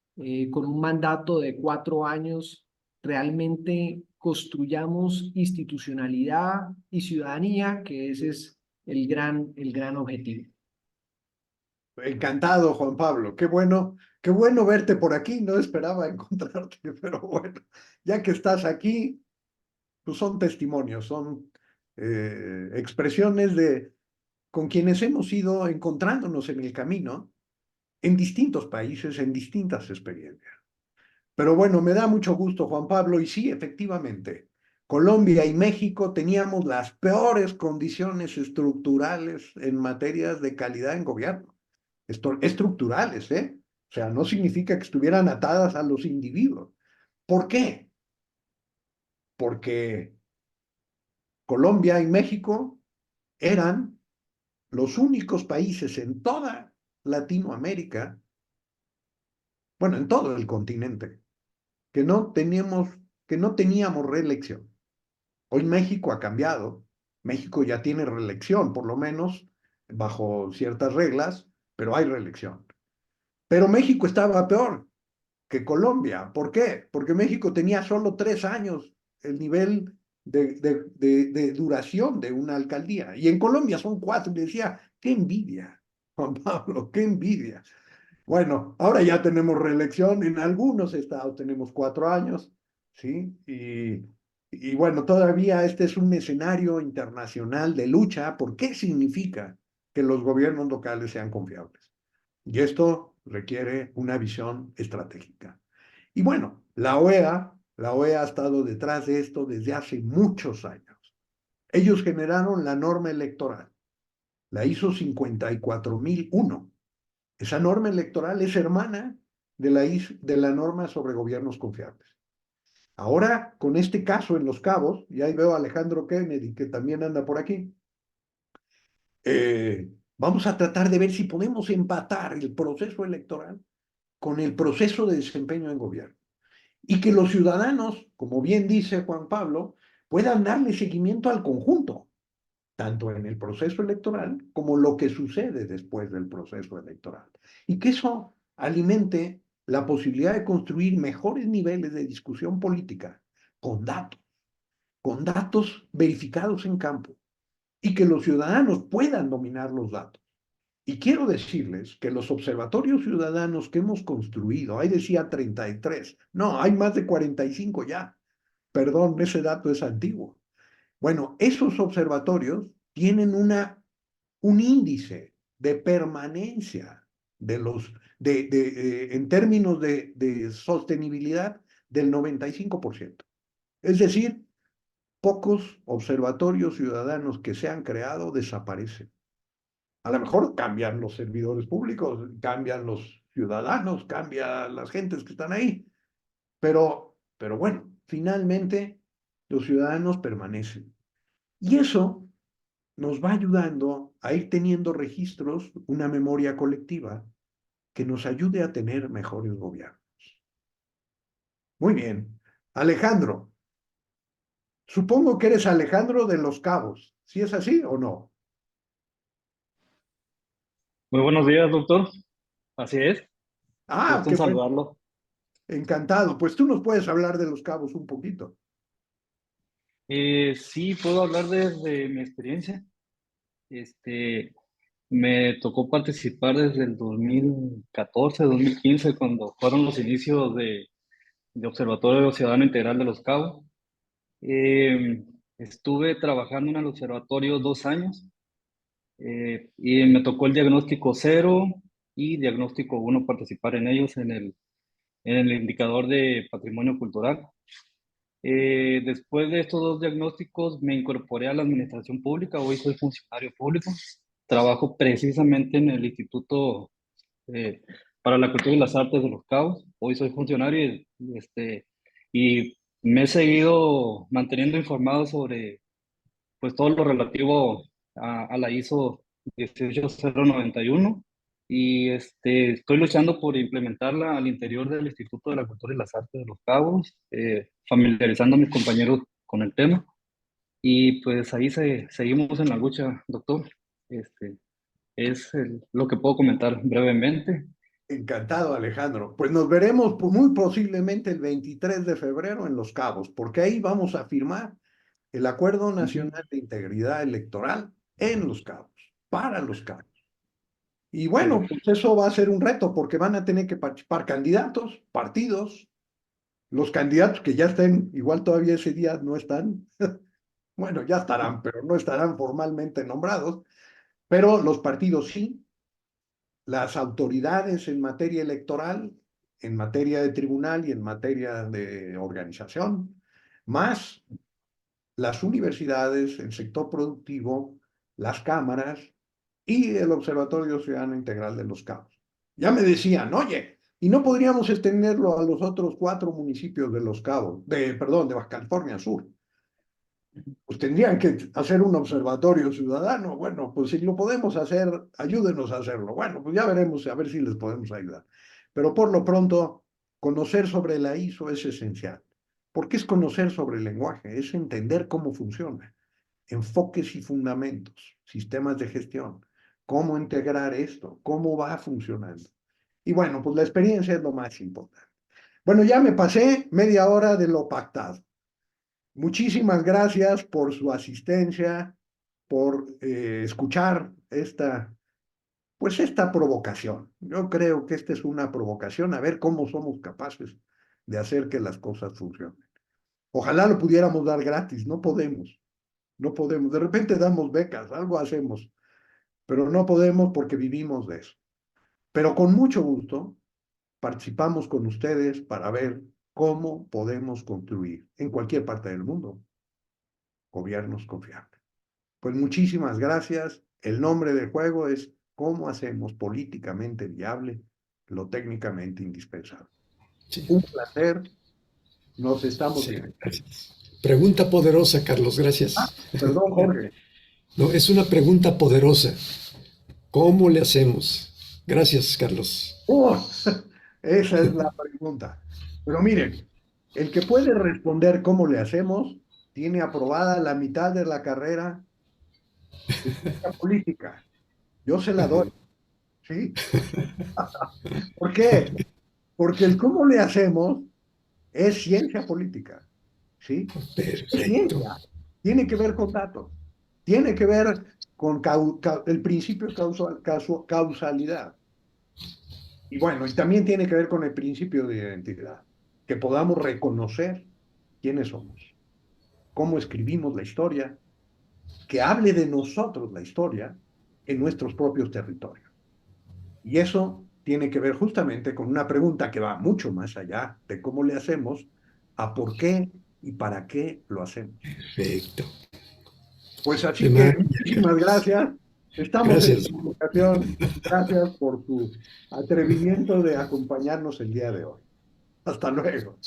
con un mandato de 4 años realmente construyamos institucionalidad y ciudadanía, que ese es el gran objetivo. Encantado, Juan Pablo. Qué bueno verte por aquí. No esperaba encontrarte, pero bueno, ya que estás aquí, pues son testimonios, son expresiones de con quienes hemos ido encontrándonos en el camino, en distintos países, en distintas experiencias. Pero bueno, me da mucho gusto, Juan Pablo, y sí, efectivamente, Colombia y México teníamos las peores condiciones estructurales en materias de calidad en gobierno. Estructurales, ¿eh? O sea, no significa que estuvieran atadas a los individuos. ¿Por qué? Porque Colombia y México eran los únicos países en toda Latinoamérica, bueno, en todo el continente, que que no teníamos reelección. Hoy México ha cambiado. México ya tiene reelección, por lo menos bajo ciertas reglas, pero hay reelección. Pero México estaba peor que Colombia. ¿Por qué? Porque México tenía solo 3 años el nivel de duración de una alcaldía. Y en Colombia son 4. Y decía, qué envidia, Juan Pablo, qué envidia. Bueno, ahora ya tenemos reelección, en algunos estados tenemos 4 años, ¿sí? Y bueno, todavía este es un escenario internacional de lucha. ¿Por qué significa que los gobiernos locales sean confiables? Y esto requiere una visión estratégica. Y bueno, la OEA ha estado detrás de esto desde hace muchos años. Ellos generaron la norma electoral, la ISO 54001. Esa norma electoral es hermana de la norma sobre gobiernos confiables. Ahora, con este caso en Los Cabos, y ahí veo a Alejandro Kennedy, que también anda por aquí, vamos a tratar de ver si podemos empatar el proceso electoral con el proceso de desempeño en gobierno. Y que los ciudadanos, como bien dice Juan Pablo, puedan darle seguimiento al conjunto, tanto en el proceso electoral como lo que sucede después del proceso electoral. Y que eso alimente la posibilidad de construir mejores niveles de discusión política con datos verificados en campo, y que los ciudadanos puedan dominar los datos. Y quiero decirles que los observatorios ciudadanos que hemos construido, ahí decía 33, no, hay más de 45 ya. Perdón, ese dato es antiguo. Bueno, esos observatorios tienen un índice de permanencia en términos de sostenibilidad del 95%. Es decir, pocos observatorios ciudadanos que se han creado desaparecen. A lo mejor cambian los servidores públicos, cambian los ciudadanos, cambian las gentes que están ahí, pero bueno, finalmente los ciudadanos permanecen. Y eso nos va ayudando a ir teniendo registros, una memoria colectiva que nos ayude a tener mejores gobiernos. Muy bien. Alejandro, supongo que eres Alejandro de Los Cabos. ¿Sí es así o no? Muy buenos días, doctor. Así es. Ah, Gusto qué en bueno. saludarlo. Encantado. Pues tú nos puedes hablar de Los Cabos un poquito. Sí, puedo hablar desde mi experiencia. Me tocó participar desde el 2014, 2015, cuando fueron los inicios de Observatorio Ciudadano Integral de Los Cabos. Estuve trabajando en el observatorio 2 años y me tocó el diagnóstico 0 y diagnóstico 1 participar en ellos en el en el indicador de patrimonio cultural. Después de estos dos diagnósticos me incorporé a la administración pública, hoy soy funcionario público, trabajo precisamente en el Instituto para la Cultura y las Artes de Los Cabos, hoy soy funcionario y me he seguido manteniendo informado sobre pues todo lo relativo a la ISO 18091 y estoy luchando por implementarla al interior del Instituto de la Cultura y las Artes de Los Cabos, familiarizando a mis compañeros con el tema y pues ahí seguimos en la lucha, doctor. Es lo que puedo comentar brevemente. Encantado, Alejandro. Pues nos veremos muy posiblemente el 23 de febrero en Los Cabos, porque ahí vamos a firmar el Acuerdo Nacional de Integridad Electoral en Los Cabos, para Los Cabos. Y bueno, pues eso va a ser un reto, porque van a tener que participar candidatos, partidos, los candidatos que ya estén, igual todavía ese día no están, bueno, ya estarán, pero no estarán formalmente nombrados, pero los partidos sí, las autoridades en materia electoral, en materia de tribunal y en materia de organización, más las universidades, el sector productivo, las cámaras y el Observatorio Ciudadano Integral de Los Cabos. Ya me decían, oye, ¿y no podríamos extenderlo a los otros 4 municipios de Los Cabos, perdón, de Baja California Sur? Pues tendrían que hacer un observatorio ciudadano. Bueno, pues si lo podemos hacer, ayúdenos a hacerlo. Bueno, pues ya veremos a ver si les podemos ayudar. Pero por lo pronto, conocer sobre la ISO es esencial. ¿Por qué es conocer sobre el lenguaje? Es entender cómo funciona. Enfoques y fundamentos, sistemas de gestión, cómo integrar esto, cómo va funcionando. Y bueno, pues la experiencia es lo más importante. Bueno, ya me pasé media hora de lo pactado. Muchísimas gracias por su asistencia, por escuchar esta provocación. Yo creo que esta es una provocación a ver cómo somos capaces de hacer que las cosas funcionen. Ojalá lo pudiéramos dar gratis, no podemos, no podemos. De repente damos becas, algo hacemos, pero no podemos porque vivimos de eso. Pero con mucho gusto participamos con ustedes para ver cómo podemos construir en cualquier parte del mundo gobiernos confiables. Pues muchísimas gracias. El nombre del juego es cómo hacemos políticamente viable lo técnicamente indispensable. Sí. Un placer. Nos estamos Sí, viendo. gracias. Pregunta poderosa, Carlos, gracias. Perdón, Jorge. No, es una pregunta poderosa. ¿Cómo le hacemos? Gracias, Carlos. Esa es la pregunta. Pero miren, el que puede responder cómo le hacemos tiene aprobada la mitad de la carrera de ciencia política. Yo se la doy. ¿Sí? ¿Por qué? Porque el cómo le hacemos es ciencia política. ¿Sí? Es Perfecto. ciencia. Tiene que ver con datos. Tiene que ver con el principio de causalidad. Y bueno, y también tiene que ver con el principio de identidad. Que podamos reconocer quiénes somos, cómo escribimos la historia, que hable de nosotros la historia en nuestros propios territorios. Y eso tiene que ver justamente con una pregunta que va mucho más allá de cómo le hacemos, a por qué y para qué lo hacemos. Perfecto. Pues así que muchísimas gracias. Estamos en comunicación. Gracias por tu atrevimiento de acompañarnos el día de hoy. Hasta luego.